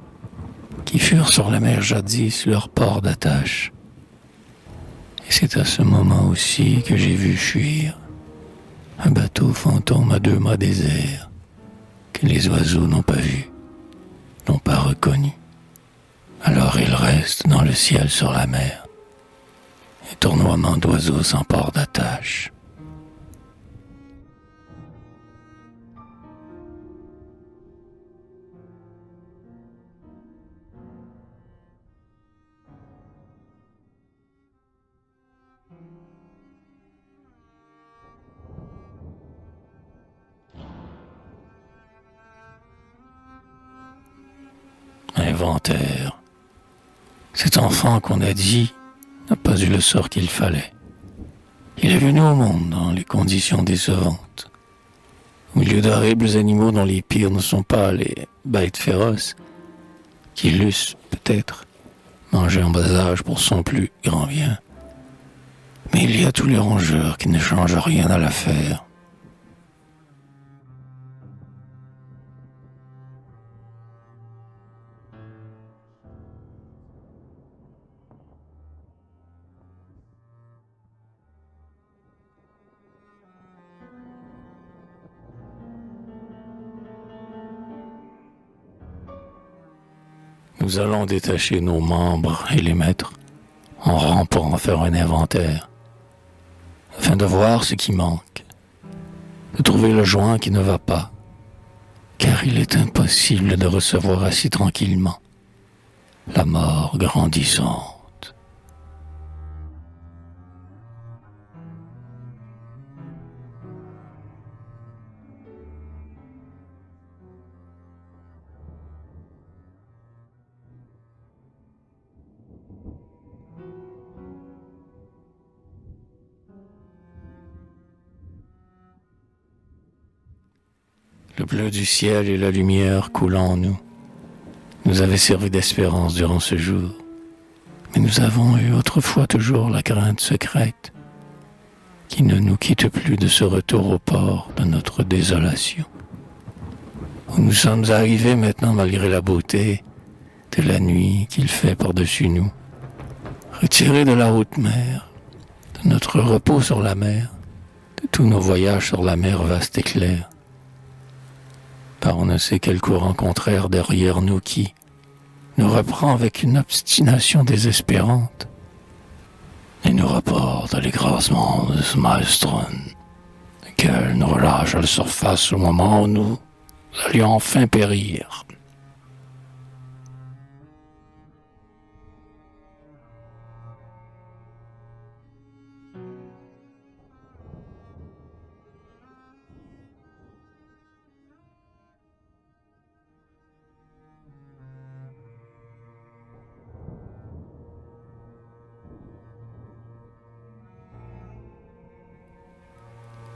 qui furent sur la mer jadis leur port d'attache. Et c'est à ce moment aussi que j'ai vu fuir un bateau fantôme à 2 mâts déserts que les oiseaux n'ont pas vu, n'ont pas reconnu. Alors il reste dans le ciel sur la mer un tournoiement d'oiseaux sans port d'attache. Inventaire. Cet enfant qu'on a dit n'a pas eu le sort qu'il fallait. Il est venu au monde dans les conditions décevantes, au milieu d'horribles animaux dont les pires ne sont pas les bêtes féroces, qui l'eussent, peut-être, mangé en bas âge pour son plus grand bien. Mais il y a tous les rongeurs qui ne changent rien à l'affaire. Nous allons détacher nos membres et les mettre en rang pour en faire un inventaire, afin de voir ce qui manque, de trouver le joint qui ne va pas, car il est impossible de recevoir assis tranquillement la mort grandissante. Le bleu du ciel et la lumière coulant en nous avaient servi d'espérance durant ce jour. Mais nous avons eu autrefois toujours la crainte secrète qui ne nous quitte plus de ce retour au port de notre désolation. Où nous sommes arrivés maintenant malgré la beauté de la nuit qu'il fait par-dessus nous, retirés de la haute mer, de notre repos sur la mer, de tous nos voyages sur la mer vaste et claire, par on ne sait quel courant contraire derrière nous qui nous reprend avec une obstination désespérante et nous rapporte à l'écrasement de ce maelstrom, lequel nous relâche à la surface au moment où nous allions enfin périr.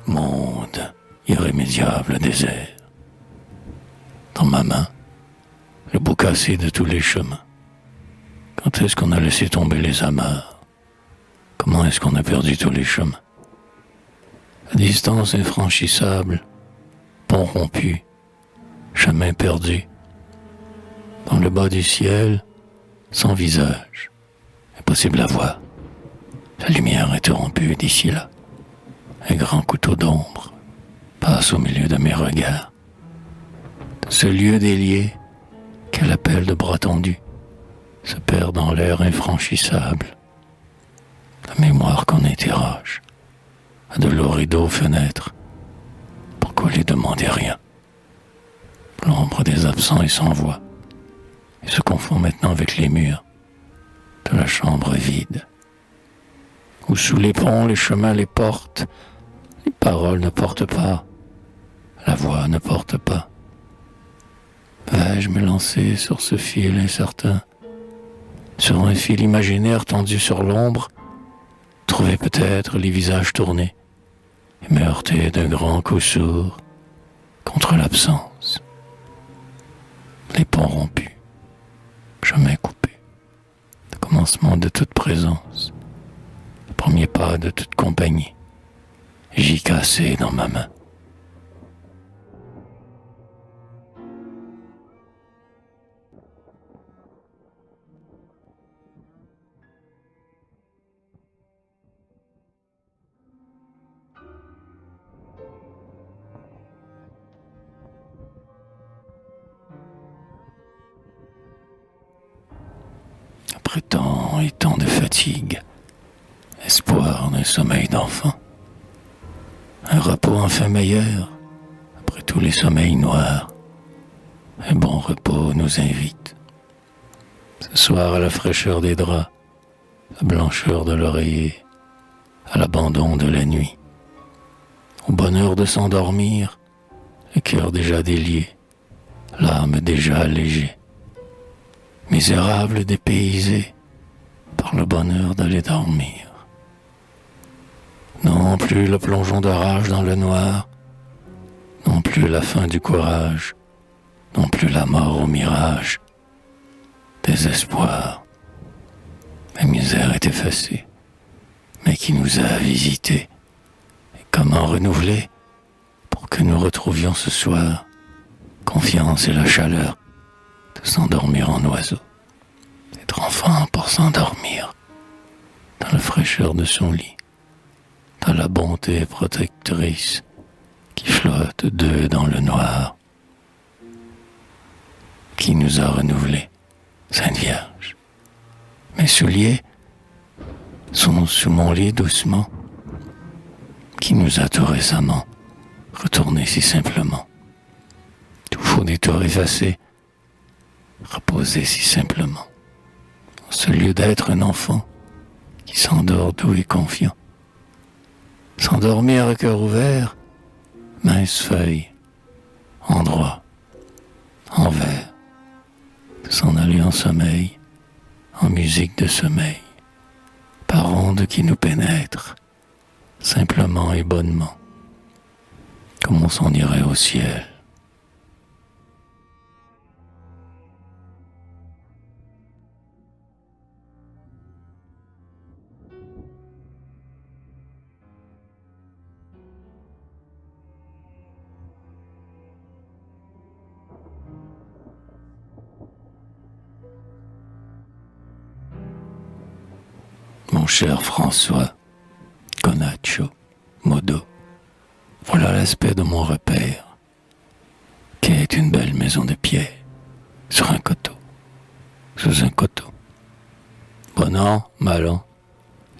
Monde irrémédiable désert. Dans ma main, le bout cassé de tous les chemins. Quand est-ce qu'on a laissé tomber les amarres? Comment est-ce qu'on a perdu tous les chemins? À distance infranchissable, pont rompu, chemin perdu. Dans le bas du ciel, sans visage, impossible à voir. La lumière interrompue d'ici là. Un grand couteau d'ombre passe au milieu de mes regards. Ce lieu délié, qu'elle appelle de bras tendus, se perd dans l'air infranchissable. La mémoire qu'on interroge a de lourds rideaux aux fenêtres. Pourquoi lui demander rien? L'ombre des absents est sans voix et se confond maintenant avec les murs de la chambre vide, où sous les ponts, les chemins, les portes, les paroles ne portent pas, la voix ne porte pas. Vais-je me lancer sur ce fil incertain, sur un fil imaginaire tendu sur l'ombre, trouver peut-être les visages tournés et me heurter d'un grand coup sourd contre l'absence? Les ponts rompus, chemin coupé, le commencement de toute présence, Premier pas de toute compagnie, j'y cassé dans ma main. Après tant et tant de fatigue, espoir d'un sommeil d'enfant, un repos enfin meilleur, après tous les sommeils noirs, un bon repos nous invite. Ce soir à la fraîcheur des draps, la blancheur de l'oreiller, à l'abandon de la nuit, au bonheur de s'endormir, le cœur déjà délié, l'âme déjà allégée, misérable dépaysé par le bonheur d'aller dormir. Non plus le plongeon de rage dans le noir, non plus la fin du courage, non plus la mort au mirage. Désespoir, la misère est effacée, mais qui nous a visités, et comment renouveler pour que nous retrouvions ce soir confiance et la chaleur de s'endormir en oiseau, d'être enfant pour s'endormir dans la fraîcheur de son lit, dans la bonté protectrice qui flotte d'eux dans le noir, qui nous a renouvelés, Sainte Vierge. Mes souliers sont sous mon lit doucement, qui nous a tout récemment retournés si simplement. Tout faux détour effacé, reposer si simplement, en ce lieu d'être un enfant qui s'endort doux et confiant. S'endormir à cœur ouvert, mince feuille, endroit, envers, de s'en aller en sommeil, en musique de sommeil, par ondes qui nous pénètrent, simplement et bonnement, comme on s'en irait au ciel. Mon cher François, Conaccio, Modo, voilà l'aspect de mon repère, qui est une belle maison de pierre, sur un coteau, sous un coteau. Bon an, mal an,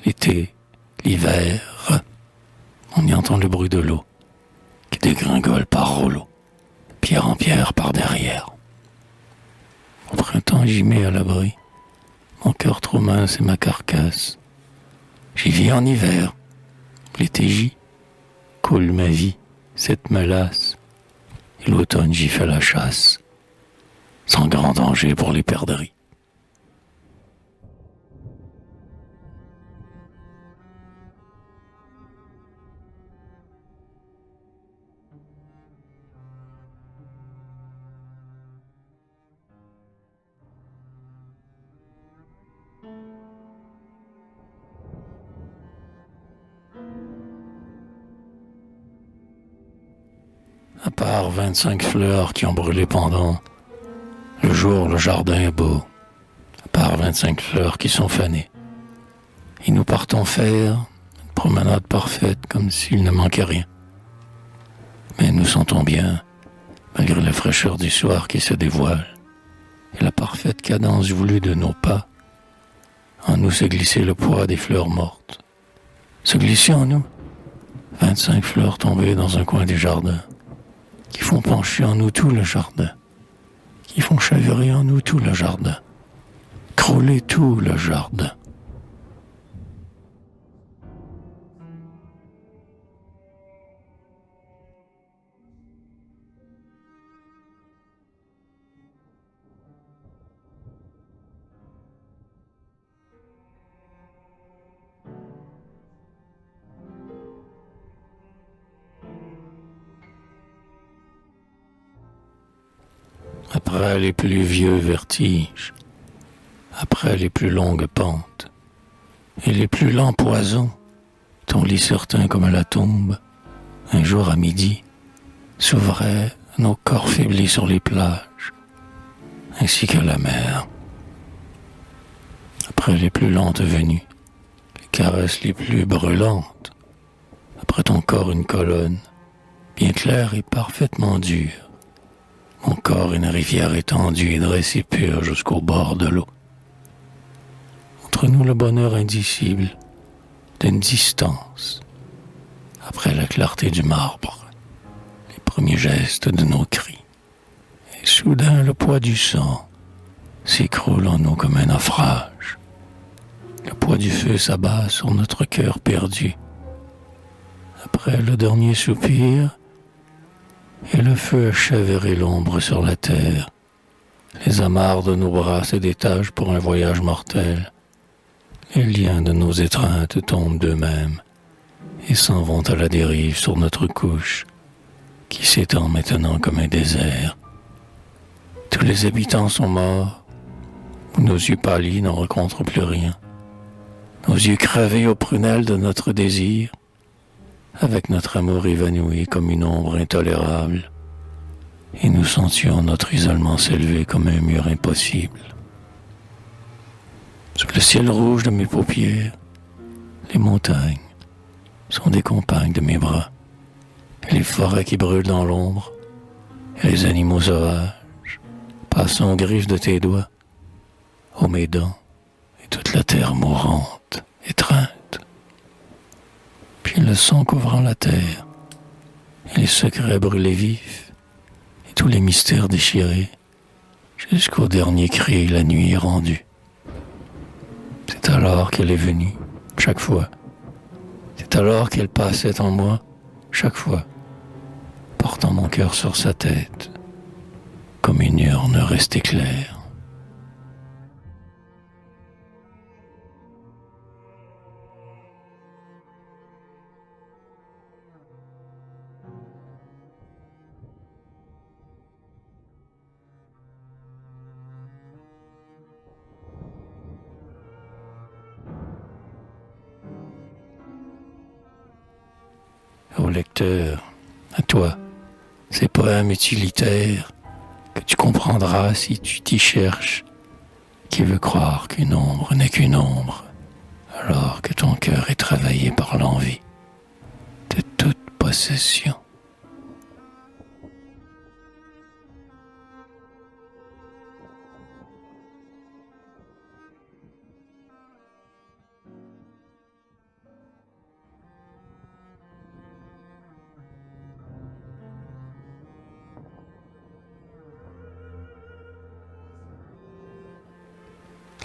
l'été, l'hiver, on y entend le bruit de l'eau, qui dégringole par rouleau, pierre en pierre par derrière. Au printemps, j'y mets à l'abri, mon cœur trop mince et ma carcasse. J'y vis en hiver, l'été j'y coule ma vie, cette me lasse, et l'automne j'y fais la chasse, sans grand danger pour les perdrix. À part 25 fleurs qui ont brûlé pendant le jour, le jardin est beau. À part 25 fleurs qui sont fanées. Et nous partons faire une promenade parfaite comme s'il ne manquait rien. Mais nous sentons bien, malgré la fraîcheur du soir qui se dévoile, et la parfaite cadence voulue de nos pas, en nous s'est glissé le poids des fleurs mortes. Se glisser en nous 25 fleurs tombées dans un coin du jardin, qui font pencher en nous tout le jardin, qui font chavirer en nous tout le jardin, crouler tout le jardin. Après les plus vieux vertiges, après les plus longues pentes, et les plus lents poisons, ton lit certain comme la tombe, un jour à midi, s'ouvrait nos corps faiblis sur les plages, ainsi que la mer. Après les plus lentes venues, les caresses les plus brûlantes, après ton corps une colonne, bien claire et parfaitement dure, mon corps une rivière étendue et dressée pure jusqu'au bord de l'eau. Entre nous le bonheur indicible d'une distance, après la clarté du marbre, les premiers gestes de nos cris, et soudain le poids du sang s'écroule en nous comme un naufrage. Le poids du feu s'abat sur notre cœur perdu. Après le dernier soupir, et le feu a chaviré l'ombre sur la terre. Les amarres de nos bras se détachent pour un voyage mortel. Les liens de nos étreintes tombent d'eux-mêmes et s'en vont à la dérive sur notre couche, qui s'étend maintenant comme un désert. Tous les habitants sont morts, nos yeux pâlis n'en rencontrent plus rien. Nos yeux cravés aux prunelles de notre désir, avec notre amour évanoui comme une ombre intolérable, et nous sentions notre isolement s'élever comme un mur impossible. Sous le ciel rouge de mes paupières, les montagnes sont des compagnes de mes bras, et les forêts qui brûlent dans l'ombre, et les animaux sauvages passent aux griffes de tes doigts, ô mes dents, et toute la terre mourante, étreinte. Puis le son couvrant la terre, et les secrets brûlés vifs, et tous les mystères déchirés, jusqu'au dernier cri, la nuit est rendue. C'est alors qu'elle est venue, chaque fois. C'est alors qu'elle passait en moi, chaque fois, portant mon cœur sur sa tête, comme une urne restée claire. Ô lecteur, à toi, ces poèmes utilitaires que tu comprendras si tu t'y cherches, qui veut croire qu'une ombre n'est qu'une ombre, alors que ton cœur est travaillé par l'envie de toute possession.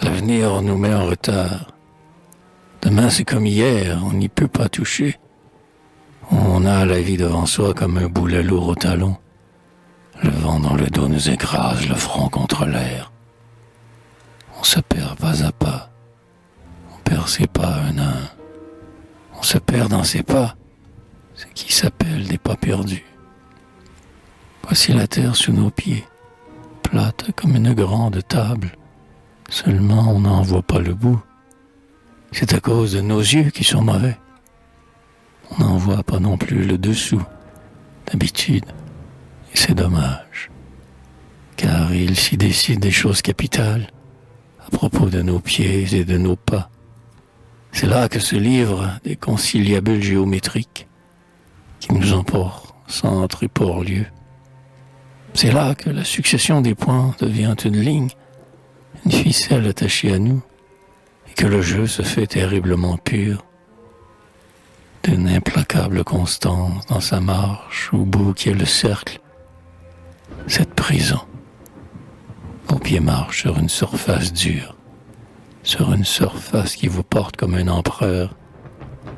L'avenir nous met en retard. Demain, c'est comme hier, on n'y peut pas toucher. On a la vie devant soi comme un boulet lourd au talon. Le vent dans le dos nous écrase le front contre l'air. On se perd pas à pas. On perd ses pas un à un. On se perd dans ses pas, ce qui s'appelle des pas perdus. Voici la terre sous nos pieds, plate comme une grande table. Seulement, on n'en voit pas le bout. C'est à cause de nos yeux qui sont mauvais. On n'en voit pas non plus le dessous, d'habitude. Et c'est dommage, car il s'y décide des choses capitales à propos de nos pieds et de nos pas. C'est là que se livrent des conciliabules géométriques qui nous ont pour centre et pour lieu. C'est là que la succession des points devient une ligne, une ficelle attachée à nous, et que le jeu se fait terriblement pur, d'une implacable constance dans sa marche au bout qui est le cercle, cette prison. Vos pieds marchent sur une surface dure, sur une surface qui vous porte comme un empereur,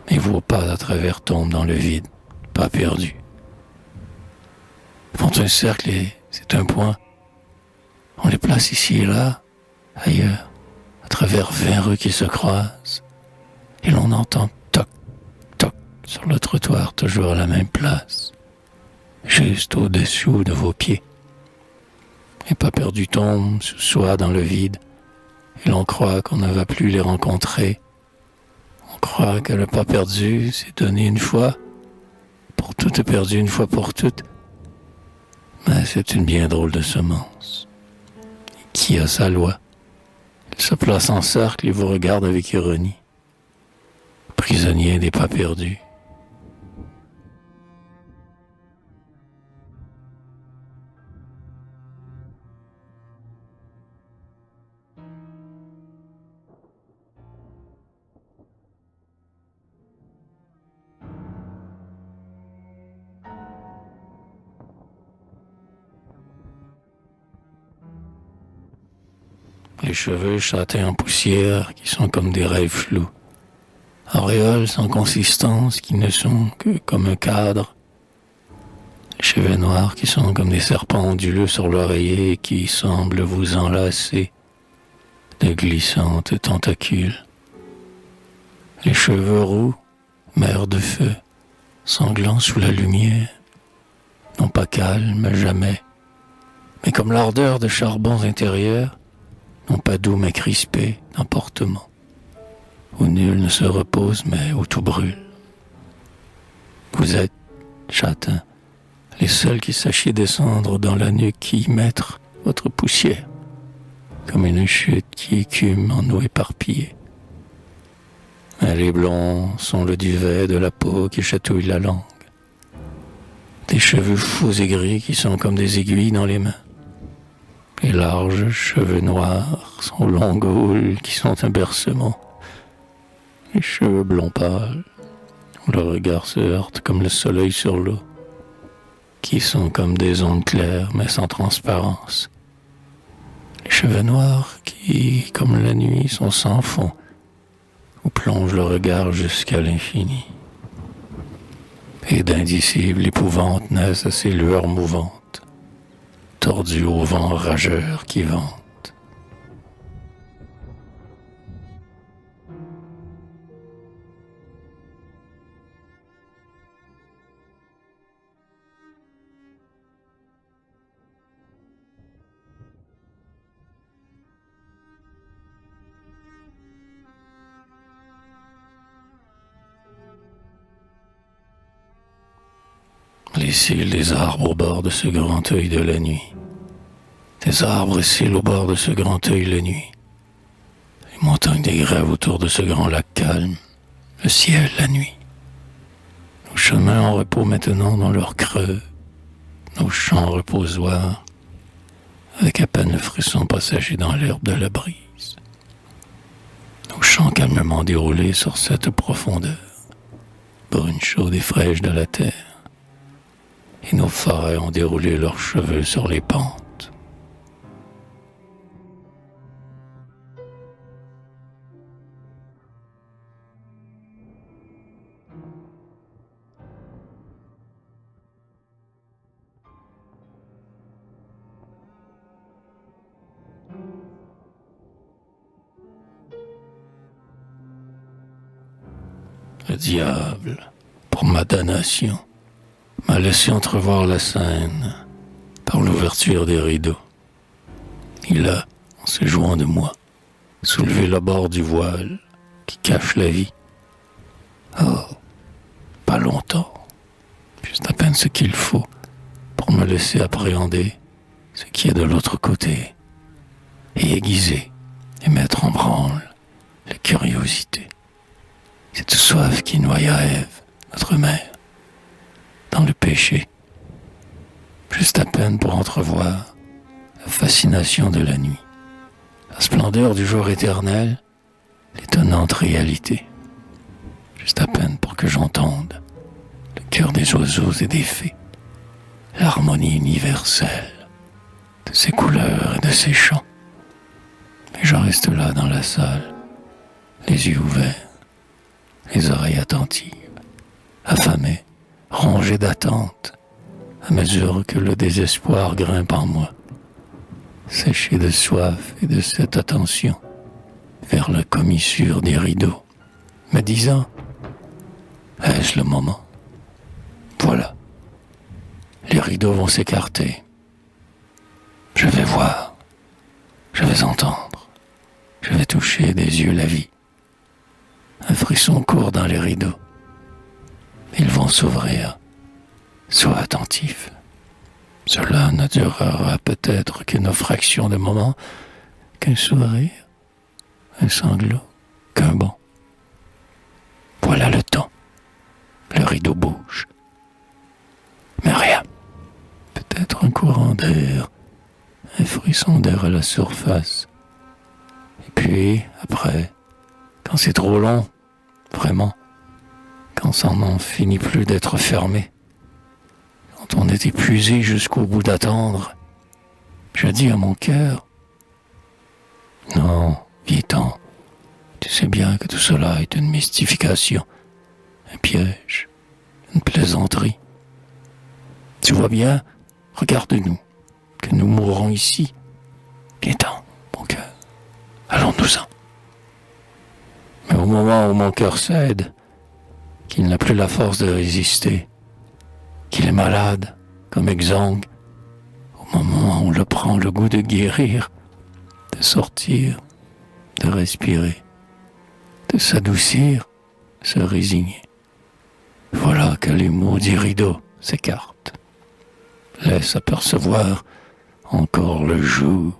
et vos pas à travers tombent dans le vide, pas perdus. Ils font un cercle et c'est un point. On les place ici et là, ailleurs, à travers 20 rues qui se croisent, et l'on entend toc, toc sur le trottoir, toujours à la même place, juste au-dessous de vos pieds. Et pas perdu tombe sous soi dans le vide, et l'on croit qu'on ne va plus les rencontrer, croit que le pas perdu, c'est donné une fois. Pour tout est perdu une fois pour toutes. Mais c'est une bien drôle de semence. Et qui a sa loi? Il se place en cercle et vous regarde avec ironie. Prisonnier des pas perdus. Les cheveux châtains en poussière qui sont comme des rêves flous. Auréoles sans consistance qui ne sont que comme un cadre. Les cheveux noirs qui sont comme des serpents onduleux sur l'oreiller et qui semblent vous enlacer de glissantes tentacules. Les cheveux roux, mer de feu, sanglants sous la lumière, non pas calmes jamais, mais comme l'ardeur de charbons intérieurs, non pas doux mais crispés d'emportement, où nul ne se repose mais où tout brûle. Vous êtes, châtains, les seuls qui sachiez descendre dans la nuque qui y mettre votre poussière, comme une chute qui écume en eau éparpillée. Mais les blonds sont le duvet de la peau qui chatouille la langue, des cheveux fous et gris qui sont comme des aiguilles dans les mains. Les larges cheveux noirs sont longues houles qui sont un bercement. Les cheveux blonds pâles, où le regard se heurte comme le soleil sur l'eau, qui sont comme des ondes claires mais sans transparence. Les cheveux noirs qui, comme la nuit, sont sans fond, où plonge le regard jusqu'à l'infini. Et d'indicibles épouvantes naissent à ces lueurs mouvantes, tordu au vent rageur qui vente. Les cils des arbres au bord de ce grand œil de la nuit. Des arbres et cils au bord de ce grand œil la nuit. Les montagnes des grèves autour de ce grand lac calme. Le ciel la nuit. Nos chemins en repos maintenant dans leur creux. Nos champs reposoirs. Avec à peine le frisson passager dans l'herbe de la brise. Nos champs calmement déroulés sur cette profondeur. Brune chaude et fraîche de la terre. Et nos forêts ont déroulé leurs cheveux sur les pentes. Le diable, pour ma damnation, m'a laissé entrevoir la scène par l'ouverture des rideaux. Il a, en se jouant de moi, soulevé le bord du voile qui cache la vie. Oh, pas longtemps, juste à peine ce qu'il faut pour me laisser appréhender ce qui est de l'autre côté et aiguiser et mettre en branle la curiosité. Cette soif qui noya Ève, notre mère, dans le péché, juste à peine pour entrevoir la fascination de la nuit, la splendeur du jour éternel, l'étonnante réalité, juste à peine pour que j'entende le cœur des oiseaux et des fées, l'harmonie universelle de ces couleurs et de ces chants. Et je reste là dans la salle, les yeux ouverts, les oreilles attentives, affamé, rongé d'attente, à mesure que le désespoir grimpe en moi, séché de soif et de cette attention, vers la commissure des rideaux, me disant, est-ce le moment? Voilà, les rideaux vont s'écarter. Je vais voir, je vais entendre, je vais toucher des yeux la vie. Un pris son cours dans les rideaux. Ils vont s'ouvrir. Sois attentif. Cela ne durera peut-être qu'une fraction de moment, qu'un sourire, un sanglot, qu'un bond. Voilà le temps. Le rideau bouge. Mais rien. Peut-être un courant d'air, un frisson d'air à la surface. Et puis, après, quand c'est trop long, vraiment, quand ça n'en finit plus d'être fermé, quand on est épuisé jusqu'au bout d'attendre, je dis à mon cœur, non, Gaëtan, tu sais bien que tout cela est une mystification, un piège, une plaisanterie. Tu vois bien, regarde-nous, que nous mourrons ici. Gaëtan, mon cœur, allons-nous-en. Mais au moment où mon cœur cède, qu'il n'a plus la force de résister, qu'il est malade, comme exsangue, au moment où le prend le goût de guérir, de sortir, de respirer, de s'adoucir, se résigner. Voilà que les maudits rideaux s'écartent, laissent apercevoir encore le jour,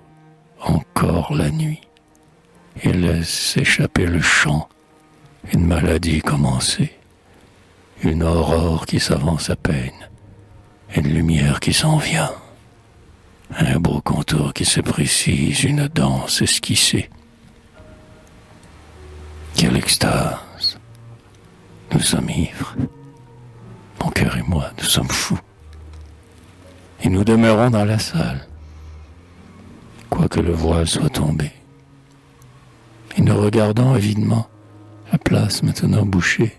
encore la nuit, et laissent s'échapper le chant, une maladie commencée, une aurore qui s'avance à peine, une lumière qui s'en vient, un beau contour qui se précise, une danse esquissée. Quelle extase! Nous sommes ivres. Mon cœur et moi, nous sommes fous. Et nous demeurons dans la salle, quoique le voile soit tombé. Et nous regardons avidement la place maintenant bouchée,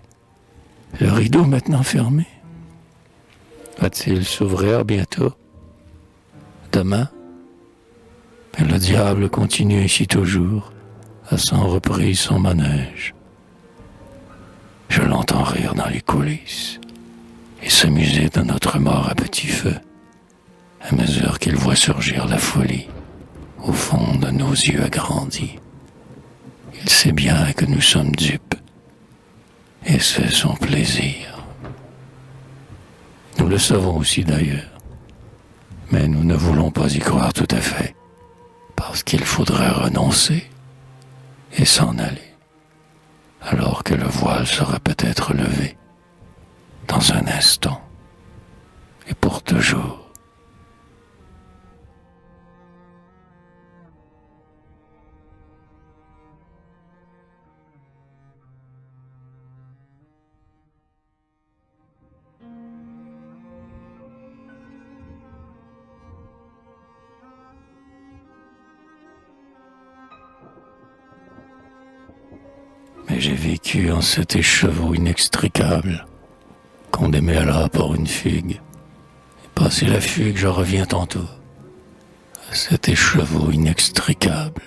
le rideau maintenant fermé. Va-t-il s'ouvrir bientôt? Demain? Et le diable continue ainsi toujours, à cent reprises son manège. Je l'entends rire dans les coulisses et s'amuser de notre mort à petit feu, à mesure qu'il voit surgir la folie au fond de nos yeux agrandis. Il sait bien que nous sommes dupes, et c'est son plaisir. Nous le savons aussi d'ailleurs, mais nous ne voulons pas y croire tout à fait, parce qu'il faudrait renoncer et s'en aller, alors que le voile sera peut-être levé dans un instant et pour toujours. Mais j'ai vécu en cet écheveau inextricable qu'on démêlera par une fugue. Et passé la fugue, je reviens tantôt à cet écheveau inextricable.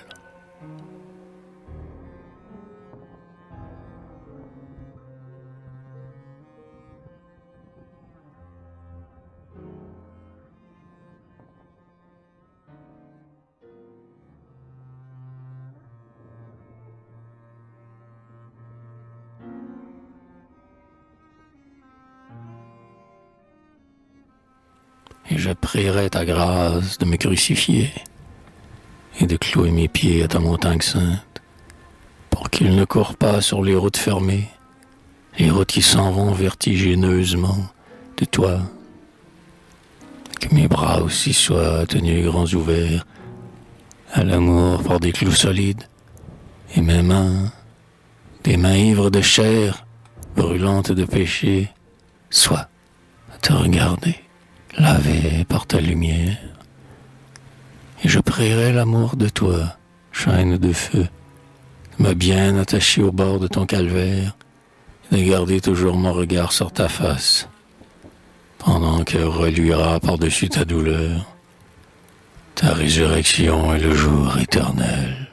Et je prierai ta grâce de me crucifier et de clouer mes pieds à ta montagne sainte, pour qu'ils ne courent pas sur les routes fermées, les routes qui s'en vont vertigineusement de toi. Que mes bras aussi soient tenus grands ouverts à l'amour par des clous solides, et mes mains, des mains ivres de chair, brûlantes de péché, soient à te regarder, lavées par ta lumière. Et je prierai l'amour de toi, chaîne de feu, de me bien attacher au bord de ton calvaire, et de garder toujours mon regard sur ta face, pendant que reluira par-dessus ta douleur ta résurrection et le jour éternel.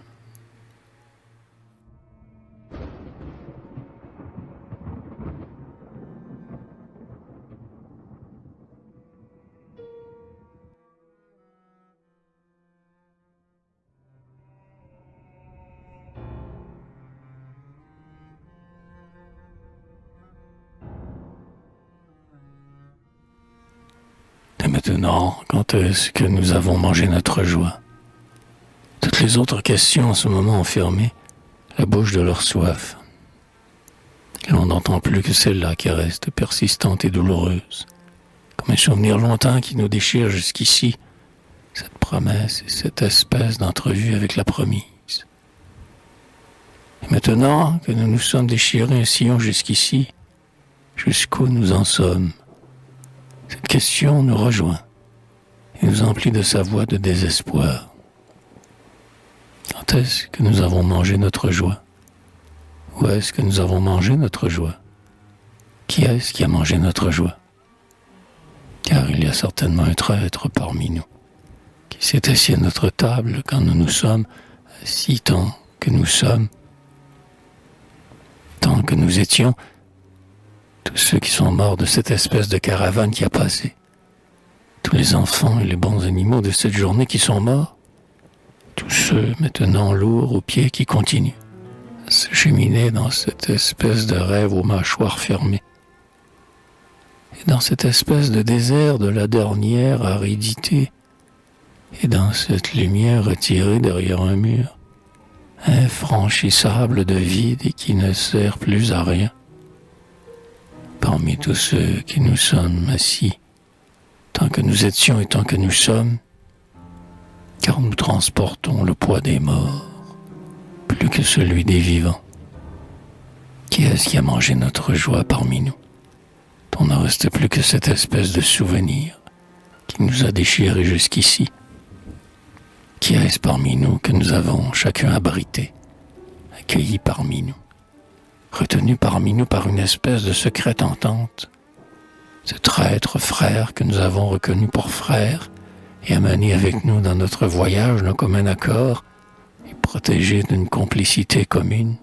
maintenant, quand est-ce que nous avons mangé notre joie? Toutes les autres questions en ce moment ont fermé la bouche de leur soif. Et l'on n'entend plus que celle-là qui reste persistante et douloureuse, comme un souvenir lointain qui nous déchire jusqu'ici, cette promesse et cette espèce d'entrevue avec la promise. Et maintenant que nous nous sommes déchirés un sillon jusqu'ici, jusqu'où nous en sommes, cette question nous rejoint et nous emplit de sa voix de désespoir. Quand est-ce que nous avons mangé notre joie? Où est-ce que nous avons mangé notre joie? Qui est-ce qui a mangé notre joie? Car il y a certainement un traître parmi nous qui s'est assis à notre table quand nous nous sommes assis tant que nous sommes, tant que nous étions, tous ceux qui sont morts de cette espèce de caravane qui a passé, tous les enfants et les bons animaux de cette journée qui sont morts, tous ceux maintenant lourds aux pieds qui continuent à se cheminer dans cette espèce de rêve aux mâchoires fermées, et dans cette espèce de désert de la dernière aridité, et dans cette lumière retirée derrière un mur, infranchissable de vide et qui ne sert plus à rien. Parmi tous ceux qui nous sommes assis, tant que nous étions et tant que nous sommes, car nous transportons le poids des morts, plus que celui des vivants. Qui est-ce qui a mangé notre joie parmi nous? On ne reste plus que cette espèce de souvenir qui nous a déchirés jusqu'ici. Qui est-ce parmi nous que nous avons chacun abrité, accueilli parmi nous, retenu parmi nous par une espèce de secrète entente? Ce traître frère que nous avons reconnu pour frère et amené avec nous dans notre voyage d'un commun accord et protégé d'une complicité commune,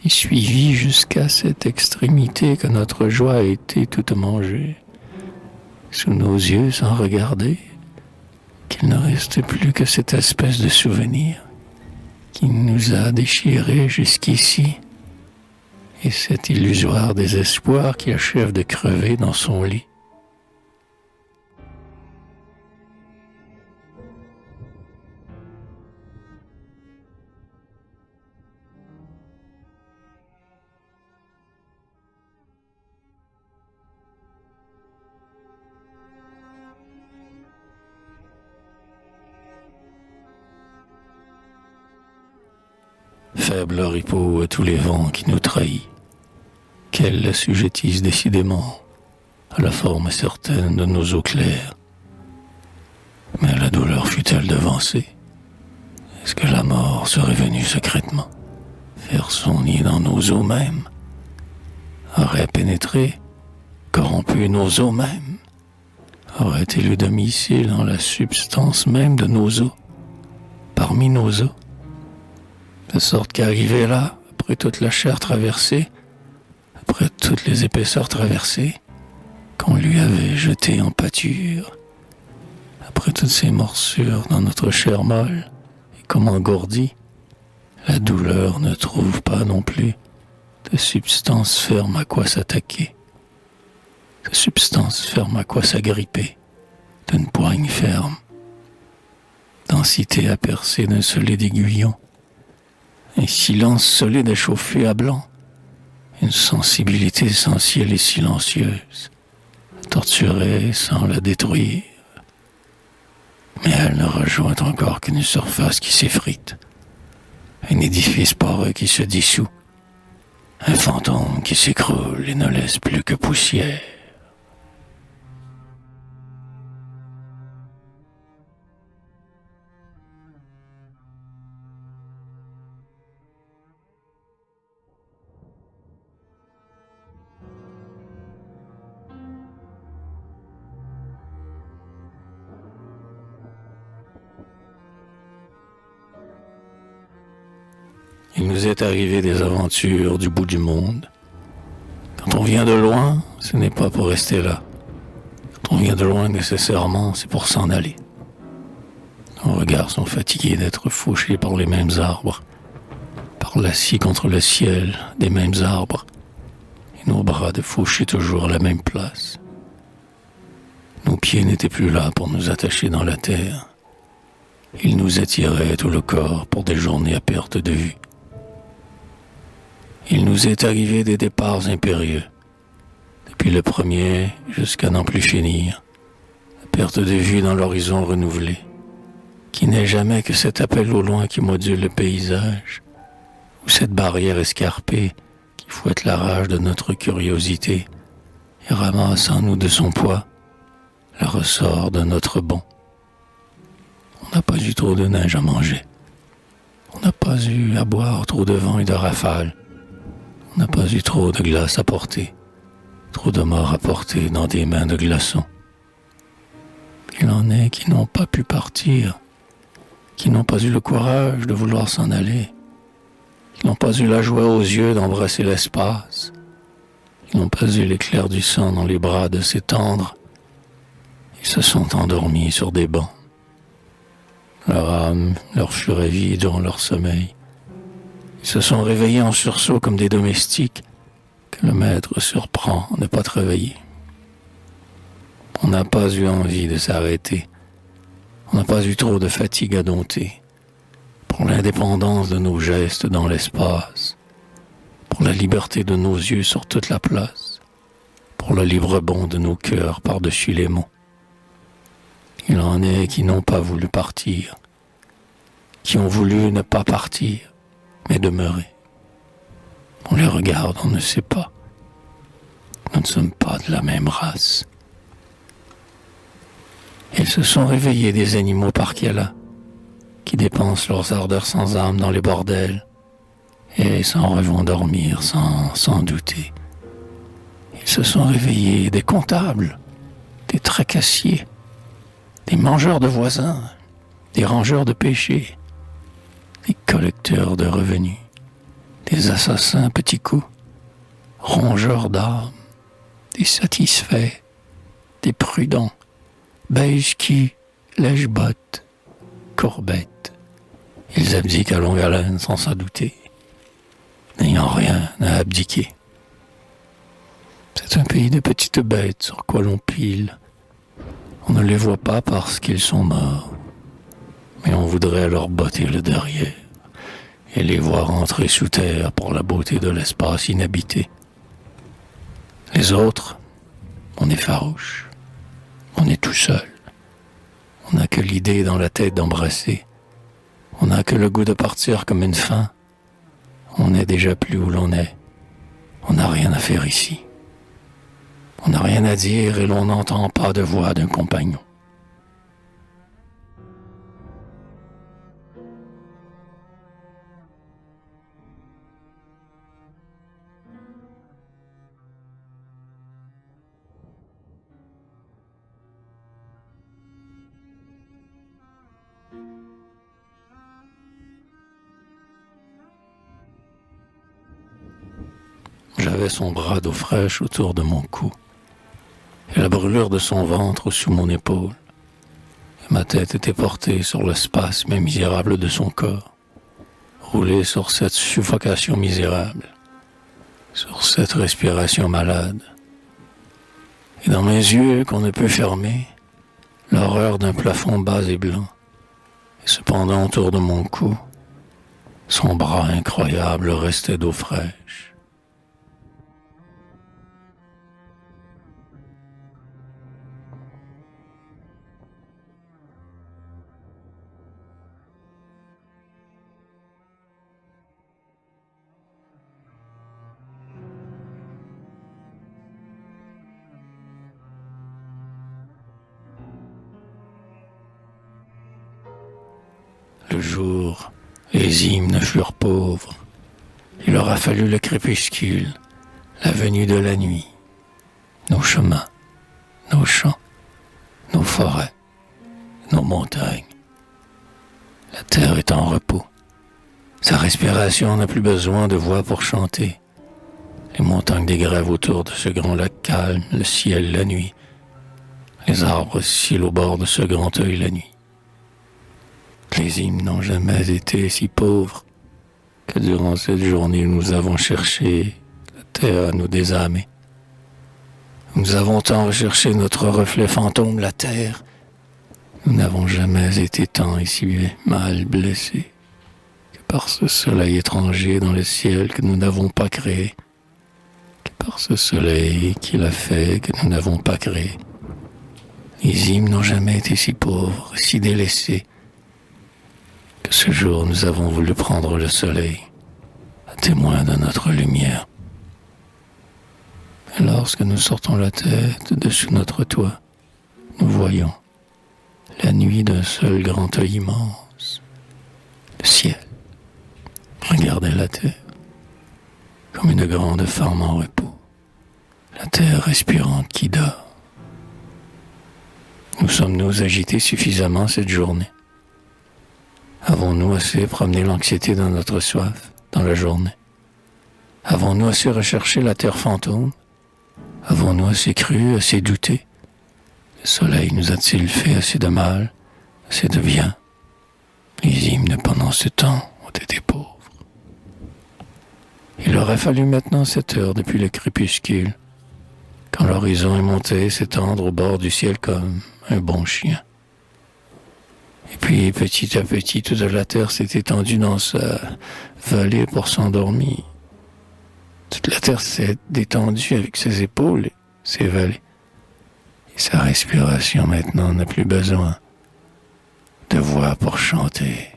et suivi jusqu'à cette extrémité que notre joie a été toute mangée, sous nos yeux sans regarder, qu'il ne reste plus que cette espèce de souvenir qui nous a déchirés jusqu'ici, et cet illusoire désespoir qui achève de crever dans son lit. Faible oripeau à tous les vents qui nous trahit, qu'elle l'assujettisse décidément à la forme certaine de nos eaux claires. Mais la douleur fut-elle devancée? Est-ce que la mort serait venue secrètement faire son nid dans nos eaux mêmes? Aurait pénétré, corrompu nos eaux mêmes? Aurait élu domicile en la substance même de nos eaux, parmi nos eaux? De sorte qu'arrivé là, après toute la chair traversée, après toutes les épaisseurs traversées, qu'on lui avait jeté en pâture, après toutes ces morsures dans notre chair molle, et comme engourdie, la douleur ne trouve pas non plus de substance ferme à quoi s'attaquer, de substance ferme à quoi s'agripper, d'une poigne ferme, densité à percer d'un solide aiguillon, un silence solide à chauffer à blanc, une sensibilité essentielle et silencieuse, torturée sans la détruire. Mais elle ne rejoint encore qu'une surface qui s'effrite, un édifice poreux qui se dissout, un fantôme qui s'écroule et ne laisse plus que poussière. Il nous est arrivé des aventures du bout du monde. Quand on vient de loin, ce n'est pas pour rester là. Quand on vient de loin, nécessairement, c'est pour s'en aller. Nos regards sont fatigués d'être fauchés par les mêmes arbres, par la scie contre le ciel des mêmes arbres, et nos bras de faucher toujours à la même place. Nos pieds n'étaient plus là pour nous attacher dans la terre. Ils nous attiraient tout le corps pour des journées à perte de vue. Il nous est arrivé des départs impérieux, depuis le premier jusqu'à n'en plus finir, la perte de vue dans l'horizon renouvelé, qui n'est jamais que cet appel au loin qui module le paysage, ou cette barrière escarpée qui fouette la rage de notre curiosité et ramasse en nous de son poids le ressort de notre bon. On n'a pas eu trop de neige à manger. On n'a pas eu à boire trop de vent et de rafales. On n'a pas eu trop de glace à porter, trop de morts à porter dans des mains de glaçons. Il en est qui n'ont pas pu partir, qui n'ont pas eu le courage de vouloir s'en aller, qui n'ont pas eu la joie aux yeux d'embrasser l'espace, qui n'ont pas eu l'éclair du sang dans les bras de s'étendre. Ils se sont endormis sur des bancs. Leur âme leur fut ravie durant leur sommeil. Ils se sont réveillés en sursaut comme des domestiques que le maître surprend à ne pas te réveiller. On n'a pas eu envie de s'arrêter. On n'a pas eu trop de fatigue à dompter. Pour l'indépendance de nos gestes dans l'espace, pour la liberté de nos yeux sur toute la place, pour le libre bond de nos cœurs par-dessus les monts. Il en est qui n'ont pas voulu partir, qui ont voulu ne pas partir, mais demeurer. On les regarde, on ne sait pas. Nous ne sommes pas de la même race. Ils se sont réveillés des animaux par-là, là, qui dépensent leurs ardeurs sans âme dans les bordels, et s'en revont dormir sans douter. Ils se sont réveillés des comptables, des tracassiers, des mangeurs de voisins, des rangeurs de péchés, des collecteurs de revenus, des assassins petits coups, rongeurs d'âmes, des satisfaits, des prudents, beige qui, lèche-bottes, courbettes. Ils abdiquent à longue haleine sans s'en douter, n'ayant rien à abdiquer. C'est un pays de petites bêtes sur quoi l'on pile. On ne les voit pas parce qu'ils sont morts, mais on voudrait leur botter le derrière et les voir entrer sous terre pour la beauté de l'espace inhabité. Les autres, on est farouche, on est tout seul. On n'a que l'idée dans la tête d'embrasser, on n'a que le goût de partir comme une faim. On n'est déjà plus où l'on est, on n'a rien à faire ici. On n'a rien à dire et l'on n'entend pas de voix d'un compagnon. J'avais son bras d'eau fraîche autour de mon cou et la brûlure de son ventre sous mon épaule. Et ma tête était portée sur le spasme misérable de son corps, roulée sur cette suffocation misérable, sur cette respiration malade. Et dans mes yeux qu'on ne peut fermer, l'horreur d'un plafond bas et blanc, et cependant autour de mon cou, son bras incroyable restait d'eau fraîche. Le jour, les hymnes furent pauvres. Il aura fallu le crépuscule, la venue de la nuit, nos chemins, nos champs, nos forêts, nos montagnes. La terre est en repos. Sa respiration n'a plus besoin de voix pour chanter. Les montagnes dégrèvent autour de ce grand lac calme, le ciel la nuit. Les arbres scillent au bord de ce grand œil la nuit. Les hymnes n'ont jamais été si pauvres que durant cette journée nous avons cherché la terre à nous désâmer. Nous avons tant recherché notre reflet fantôme, la terre. Nous n'avons jamais été tant et si mal blessés que par ce soleil étranger dans le ciel que nous n'avons pas créé, que par ce soleil qu'il a fait que nous n'avons pas créé. Les hymnes n'ont jamais été si pauvres, si délaissés, que ce jour nous avons voulu prendre le soleil, à témoin de notre lumière. Et lorsque nous sortons la tête dessus notre toit, nous voyons la nuit d'un seul grand œil immense, le ciel. Regardez la terre, comme une grande femme en repos, la terre respirante qui dort. Nous sommes-nous agités suffisamment cette journée? Avons-nous assez promené l'anxiété dans notre soif dans la journée? Avons-nous assez recherché la terre fantôme? Avons-nous assez cru, assez douté? Le soleil nous a-t-il fait assez de mal, assez de bien? Les hymnes pendant ce temps ont été pauvres. Il aurait fallu maintenant 7 heures depuis le crépuscule, quand l'horizon est monté s'étendre au bord du ciel comme un bon chien. Et puis, petit à petit, toute la terre s'est étendue dans sa vallée pour s'endormir. Toute la terre s'est détendue avec ses épaules et ses vallées. Et sa respiration maintenant n'a plus besoin de voix pour chanter.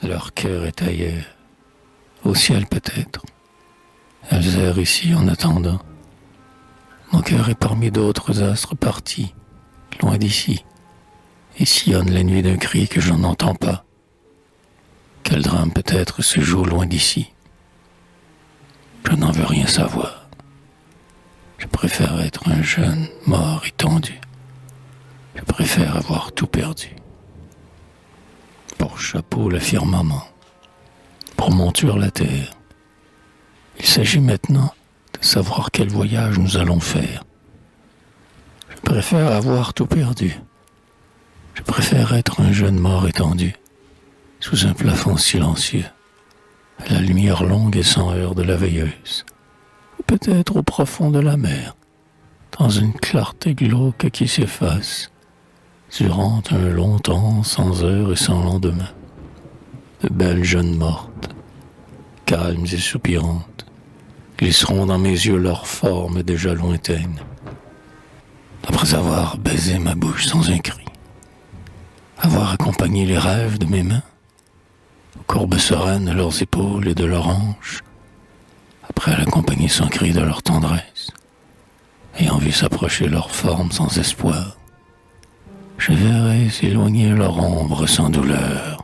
Leur cœur est ailleurs, au ciel peut-être. Elles errent ici en attendant. Mon cœur est parmi d'autres astres partis, loin d'ici, et sillonne la nuit d'un cri que je n'entends pas. Quel drame peut-être se joue loin d'ici? Je n'en veux rien savoir. Je préfère être un jeune mort étendu. Je préfère avoir tout perdu. Pour chapeau le firmament, pour monture la terre. Il s'agit maintenant de savoir quel voyage nous allons faire. Je préfère avoir tout perdu. Je préfère être un jeune mort étendu, sous un plafond silencieux, à la lumière longue et sans heurts de la veilleuse, ou peut-être au profond de la mer, dans une clarté glauque qui s'efface, durant un long temps sans heure et sans lendemain. De belles jeunes mortes, calmes et soupirantes, glisseront dans mes yeux leurs formes déjà lointaines, après avoir baisé ma bouche sans un cri, avoir accompagné les rêves de mes mains, aux courbes sereines de leurs épaules et de leurs hanches, après l'accompagner sans cri de leur tendresse, ayant vu s'approcher leurs formes sans espoir, je verrai s'éloigner leur ombre sans douleur.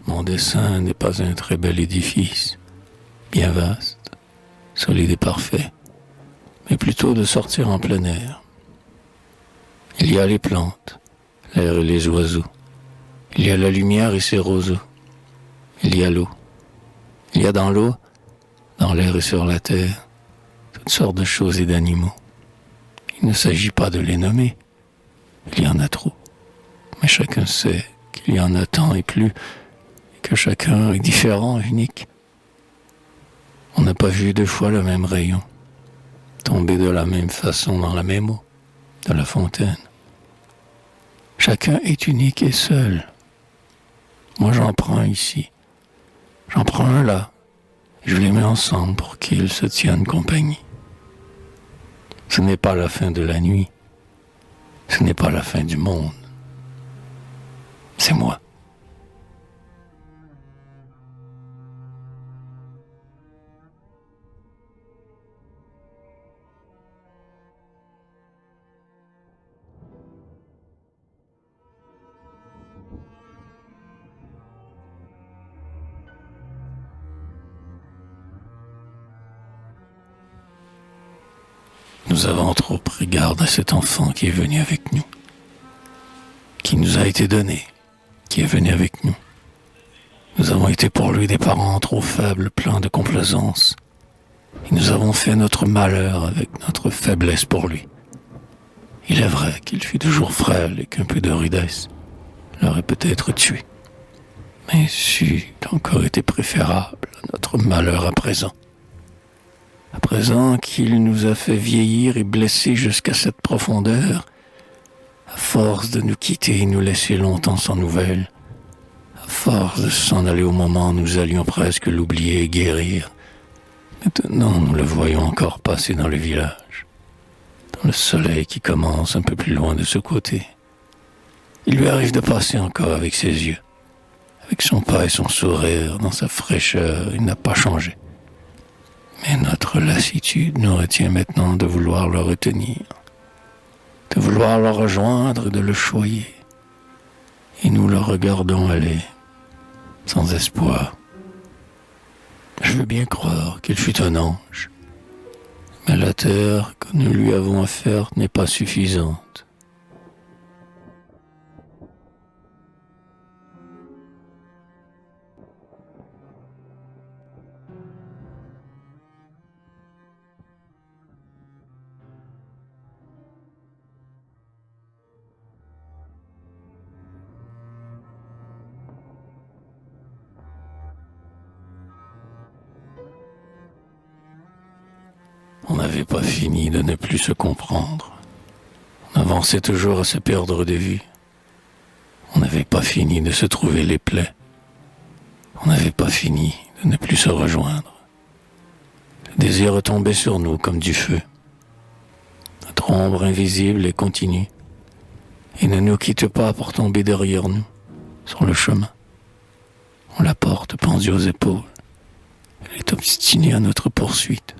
Mon dessein n'est pas un très bel édifice, bien vaste, solide et parfait, mais plutôt de sortir en plein air. Il y a les plantes, l'air et les oiseaux. Il y a la lumière et ses roseaux. Il y a l'eau. Il y a dans l'eau, dans l'air et sur la terre, toutes sortes de choses et d'animaux. Il ne s'agit pas de les nommer. Il y en a trop. Mais chacun sait qu'il y en a tant et plus, et que chacun est différent, unique. On n'a pas vu 2 fois le même rayon, tomber de la même façon dans la même eau, de la fontaine. Chacun est unique et seul. Moi j'en prends un ici, j'en prends un là, et je les mets ensemble pour qu'ils se tiennent compagnie. Ce n'est pas la fin de la nuit, ce n'est pas la fin du monde, c'est moi. Nous avons trop pris garde à cet enfant qui est venu avec nous, qui nous a été donné, qui est venu avec nous. Nous avons été pour lui des parents trop faibles, pleins de complaisance. Et nous avons fait notre malheur avec notre faiblesse pour lui. Il est vrai qu'il fut toujours frêle et qu'un peu de rudesse l'aurait peut-être tué. Mais c'eût encore été préférable à notre malheur à présent. À présent qu'il nous a fait vieillir et blesser jusqu'à cette profondeur, à force de nous quitter et nous laisser longtemps sans nouvelles, à force de s'en aller au moment où nous allions presque l'oublier et guérir, maintenant nous le voyons encore passer dans le village, dans le soleil qui commence un peu plus loin de ce côté. Il lui arrive de passer encore avec ses yeux, avec son pas et son sourire, dans sa fraîcheur, il n'a pas changé. Mais notre lassitude nous retient maintenant de vouloir le retenir, de vouloir le rejoindre et de le choyer. Et nous le regardons aller, sans espoir. Je veux bien croire qu'il fut un ange, mais la terre que nous lui avons offerte n'est pas suffisante. On n'avait pas fini de ne plus se comprendre. On avançait toujours à se perdre de vue. On n'avait pas fini de se trouver les plaies. On n'avait pas fini de ne plus se rejoindre. Le désir retombait sur nous comme du feu. Notre ombre invisible et continue. Et ne nous quitte pas pour tomber derrière nous, sur le chemin. On la porte pendue aux épaules. Elle est obstinée à notre poursuite.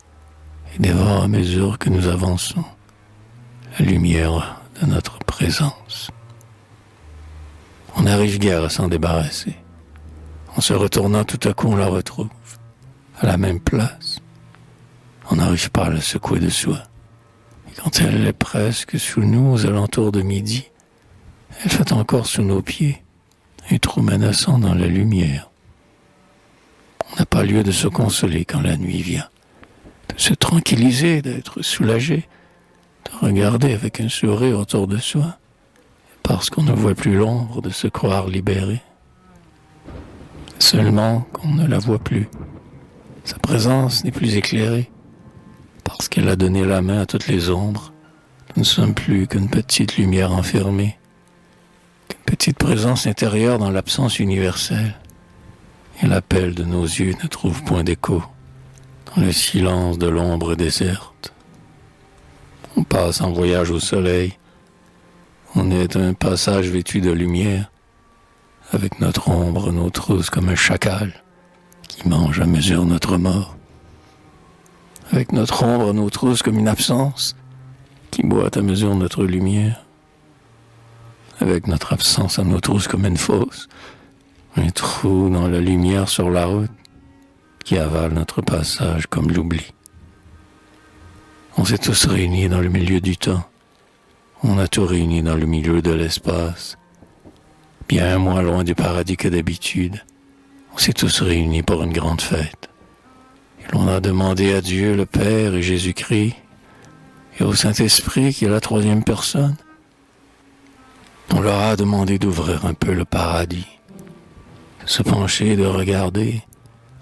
Et dévore à mesure que nous avançons la lumière de notre présence. On n'arrive guère à s'en débarrasser. En se retournant tout à coup, on la retrouve, à la même place. On n'arrive pas à la secouer de soi. Et quand elle est presque sous nous, aux alentours de midi, elle fait encore sous nos pieds un trou menaçant dans la lumière. On n'a pas lieu de se consoler quand la nuit vient. De se tranquilliser, d'être soulagé, de regarder avec un sourire autour de soi, parce qu'on ne voit plus l'ombre, de se croire libéré. Seulement qu'on ne la voit plus. Sa présence n'est plus éclairée, parce qu'elle a donné la main à toutes les ombres. Nous ne sommes plus qu'une petite lumière enfermée, qu'une petite présence intérieure dans l'absence universelle. Et l'appel de nos yeux ne trouve point d'écho dans le silence de l'ombre déserte. On passe en voyage au soleil. On est un passage vêtu de lumière, avec notre ombre, nos trousses comme un chacal qui mange à mesure notre mort. Avec notre ombre, nos trousses comme une absence qui boit à mesure notre lumière. Avec notre absence à nos trousses comme une fosse, un trou dans la lumière sur la route qui avale notre passage comme l'oubli. On s'est tous réunis dans le milieu du temps. On a tout réuni dans le milieu de l'espace. Bien moins loin du paradis que d'habitude. On s'est tous réunis pour une grande fête. Et l'on a demandé à Dieu le Père et Jésus-Christ et au Saint-Esprit qui est la troisième personne. On leur a demandé d'ouvrir un peu le paradis, de se pencher, de regarder,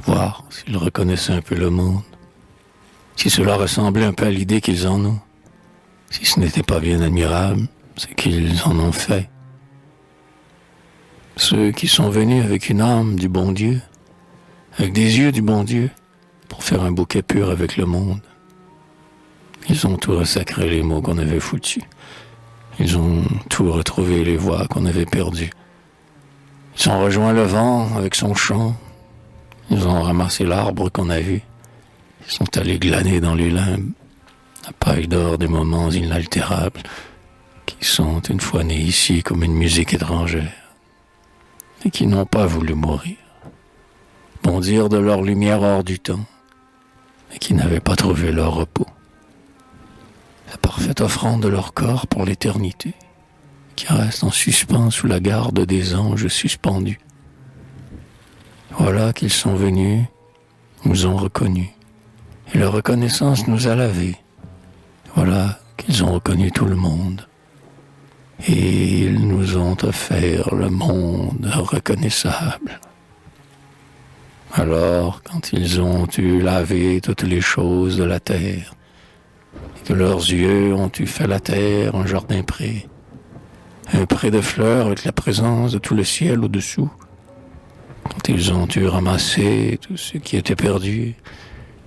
voir s'ils reconnaissaient un peu le monde, si cela ressemblait un peu à l'idée qu'ils en ont. Si ce n'était pas bien admirable, c'est qu'ils en ont fait. Ceux qui sont venus avec une âme du bon Dieu, avec des yeux du bon Dieu, pour faire un bouquet pur avec le monde. Ils ont tout ressacré les mots qu'on avait foutus. Ils ont tout retrouvé les voix qu'on avait perdues. Ils ont rejoint le vent avec son chant. Ils ont ramassé l'arbre qu'on a vu. Ils sont allés glaner dans les limbes la paille d'or des moments inaltérables qui sont une fois nés ici comme une musique étrangère et qui n'ont pas voulu mourir, bondir de leur lumière hors du temps et qui n'avaient pas trouvé leur repos. fait offrande de leur corps pour l'éternité, qui restent en suspens sous la garde des anges suspendus. Voilà qu'ils sont venus, nous ont reconnus, et leur reconnaissance nous a lavés. Voilà qu'ils ont reconnu tout le monde, et ils nous ont offert le monde reconnaissable. Alors, quand ils ont eu lavé toutes les choses de la terre, et que leurs yeux ont eu fait la terre un jardin-pré, un pré de fleurs avec la présence de tout le ciel au-dessous, quand ils ont eu ramassé tout ce qui était perdu,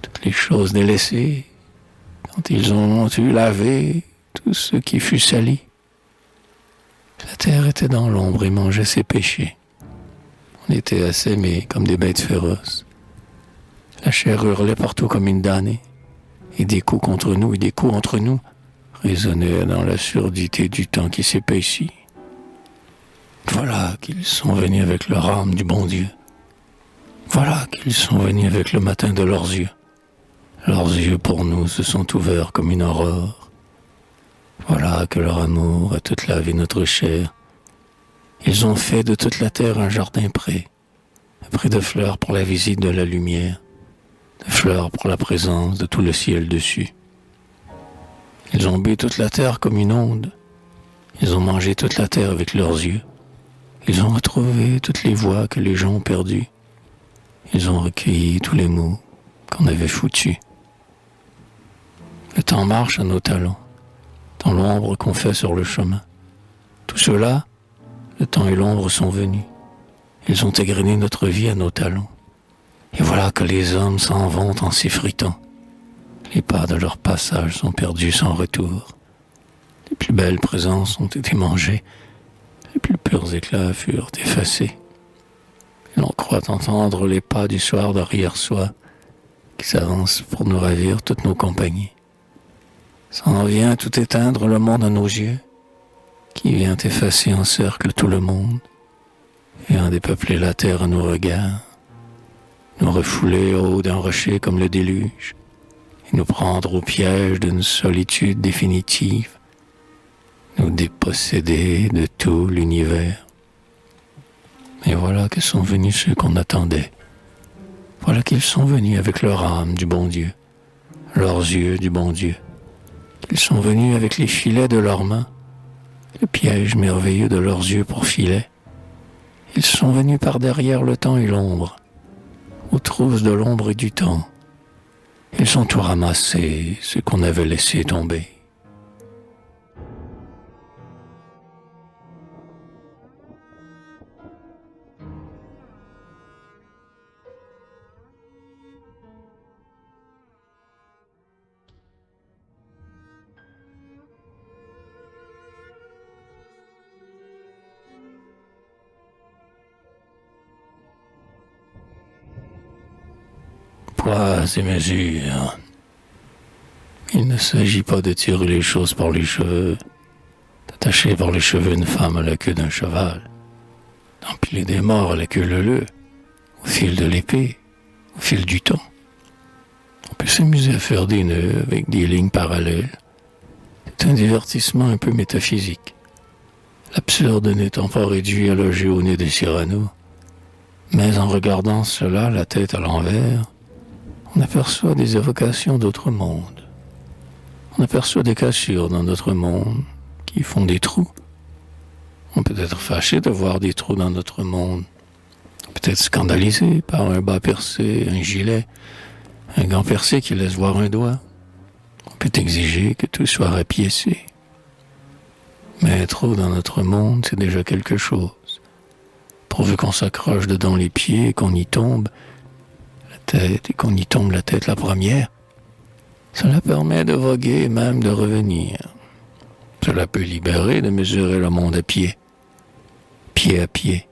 toutes les choses délaissées, quand ils ont eu lavé tout ce qui fut sali, la terre était dans l'ombre et mangeait ses péchés. On était assémés comme des bêtes féroces. La chair hurlait partout comme une damnée, et des coups contre nous et des coups entre nous résonnaient dans la surdité du temps qui s'épaissit. Voilà qu'ils sont venus avec leur âme du bon Dieu. Voilà qu'ils sont venus avec le matin de leurs yeux. Leurs yeux pour nous se sont ouverts comme une aurore. Voilà que leur amour a toute lavé notre chair. Ils ont fait de toute la terre un jardin-pré, un pré de fleurs pour la visite de la lumière, de fleurs pour la présence de tout le ciel dessus. Ils ont bu toute la terre comme une onde. Ils ont mangé toute la terre avec leurs yeux. Ils ont retrouvé toutes les voies que les gens ont perdues. Ils ont recueilli tous les mots qu'on avait foutus. Le temps marche à nos talons, dans l'ombre qu'on fait sur le chemin. Tout cela, le temps et l'ombre sont venus. Ils ont égrené notre vie à nos talons. Et voilà que les hommes s'en vont en s'effritant. Les pas de leur passage sont perdus sans retour. Les plus belles présences ont été mangées. Les plus purs éclats furent effacés. Et l'on croit entendre les pas du soir derrière soi qui s'avancent pour nous ravir toutes nos compagnies. S'en vient tout éteindre le monde à nos yeux, qui vient effacer en cercle tout le monde, vient dépeupler la terre à nos regards, nous refouler au haut d'un rocher comme le déluge, et nous prendre au piège d'une solitude définitive, nous déposséder de tout l'univers. Et voilà que sont venus ceux qu'on attendait. Voilà qu'ils sont venus avec leur âme du bon Dieu, leurs yeux du bon Dieu, qu'ils sont venus avec les filets de leurs mains, le piège merveilleux de leurs yeux pour filet. Ils sont venus par derrière le temps et l'ombre, aux trousses de l'ombre et du temps. Ils ont tout ramassé, ce qu'on avait laissé tomber. Poids et mesures. Il ne s'agit pas de tirer les choses par les cheveux, d'attacher par les cheveux une femme à la queue d'un cheval, d'empiler des morts à la queue leu-leu, au fil de l'épée, au fil du temps. On peut s'amuser à faire des nœuds avec des lignes parallèles. C'est un divertissement un peu métaphysique. L'absurde n'étant pas réduit à loger au nez de Cyrano. Mais en regardant cela, la tête à l'envers, on aperçoit des évocations d'autres mondes. On aperçoit des cassures dans notre monde qui font des trous. On peut être fâché de voir des trous dans notre monde. On peut être scandalisé par un bas percé, un gilet, un gant percé qui laisse voir un doigt. On peut exiger que tout soit rapiécé. Mais trop dans notre monde, c'est déjà quelque chose. Pourvu qu'on s'accroche dedans les pieds et qu'on y tombe la tête et qu'on y tombe la tête la première, cela permet de voguer et même de revenir. Cela peut libérer de mesurer le monde à pied à pied.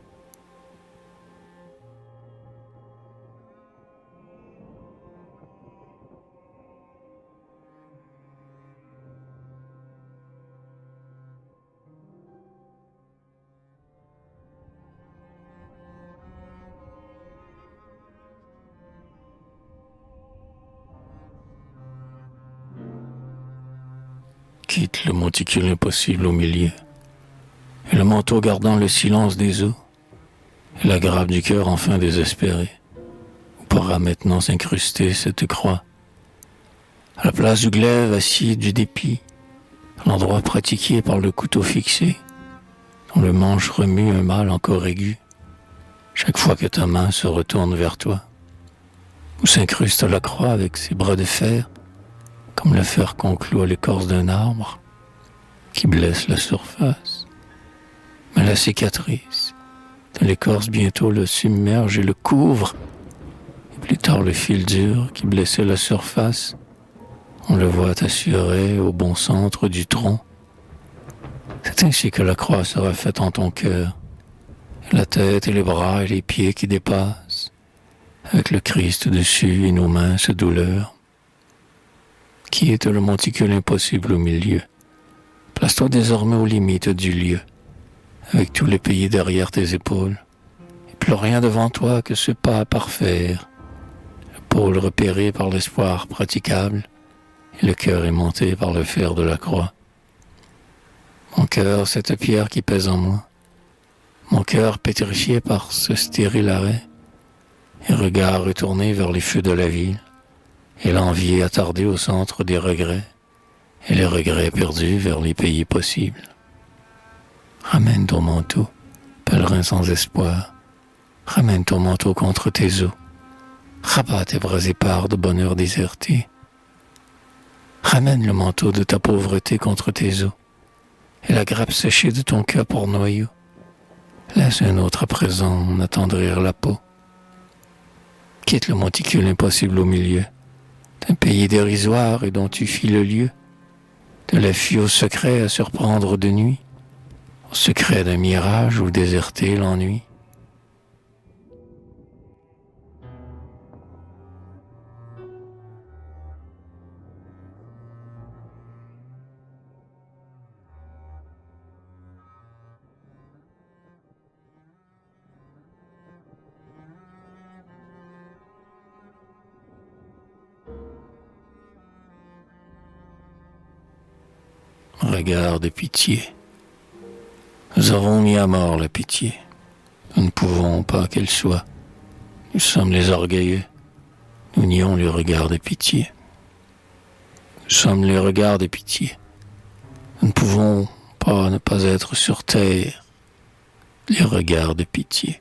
quitte le monticule impossible au milieu, et le manteau gardant le silence des eaux, et la grappe du cœur enfin désespéré, où pourra maintenant s'incruster cette croix, à la place du glaive assis du dépit, à l'endroit pratiqué par le couteau fixé, dont le manche remue un mal encore aigu, chaque fois que ta main se retourne vers toi, où s'incruste la croix avec ses bras de fer, comme le fer qu'on cloue à l'écorce d'un arbre, qui blesse la surface. Mais la cicatrice de l'écorce bientôt le submerge et le couvre, et plus tard le fil dur qui blessait la surface, on le voit assuré au bon centre du tronc. C'est ainsi que la croix sera faite en ton cœur, et la tête et les bras et les pieds qui dépassent, avec le Christ dessus et nos minces douleurs. Quitte le monticule impossible au milieu. Place-toi désormais aux limites du lieu, avec tous les pays derrière tes épaules, et plus rien devant toi que ce pas à parfaire, le pôle repéré par l'espoir praticable, et le cœur aimanté par le fer de la croix. Mon cœur, cette pierre qui pèse en moi, mon cœur pétrifié par ce stérile arrêt, et regard retourné vers les feux de la ville, et l'envie attardée au centre des regrets, et les regrets perdus vers les pays possibles. Ramène ton manteau, pèlerin sans espoir, ramène ton manteau contre tes os, rabat tes bras épars de bonheur déserté, ramène le manteau de ta pauvreté contre tes os, et la grappe séchée de ton cœur pour noyau. Laisse un autre à présent en attendrir la peau. Quitte le monticule impossible au milieu, d'un pays dérisoire et dont tu fis le lieu, de la fuite au secret à surprendre de nuit, au secret d'un mirage où déserter l'ennui. Regard de pitié. Nous avons mis à mort la pitié. Nous ne pouvons pas qu'elle soit. Nous sommes les orgueilleux. Nous nions le regard de pitié. Nous sommes les regards de pitié. Nous ne pouvons pas ne pas être sur terre. Les regards de pitié.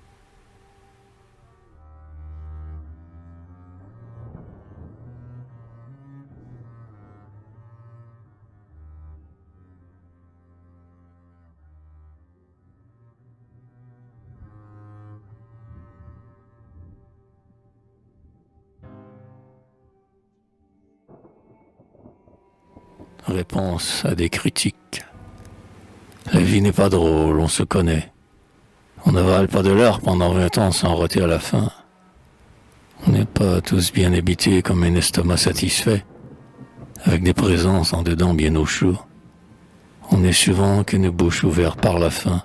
Réponse à des critiques. La vie n'est pas drôle, on se connaît. On n'avale pas de l'heure pendant 20 ans sans roter à la fin. On n'est pas tous bien habités comme un estomac satisfait, avec des présences en dedans bien au chaud. On n'est souvent qu'une bouche ouverte par la faim.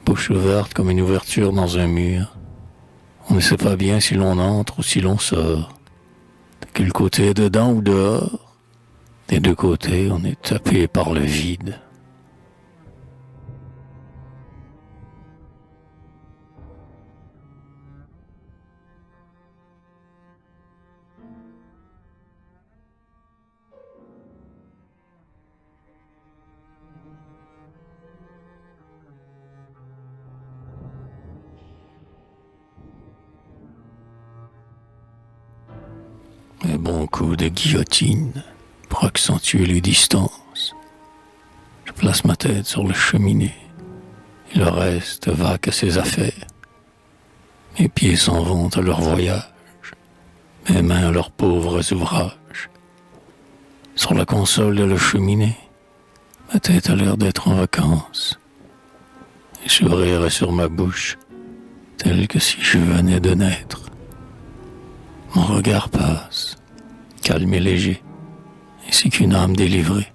Bouche ouverte comme une ouverture dans un mur. On ne sait pas bien si l'on entre ou si l'on sort. De quel côté, dedans ou dehors? Des deux côtés, on est tapé par le vide. Un bon coup de guillotine pour accentuer les distances. Je place ma tête sur le cheminée et le reste va qu'à ses affaires. Mes pieds s'en vont à leur voyage, mes mains à leurs pauvres ouvrages. Sur la console de la cheminée, ma tête a l'air d'être en vacances. Un sourire est sur ma bouche, tel que si je venais de naître. Mon regard passe, calme et léger, ainsi qu'une âme délivrée.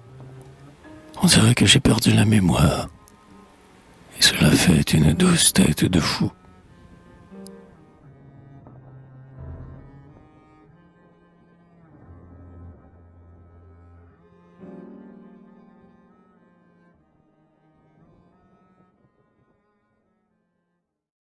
On dirait que j'ai perdu la mémoire, et cela fait une douce tête de fou.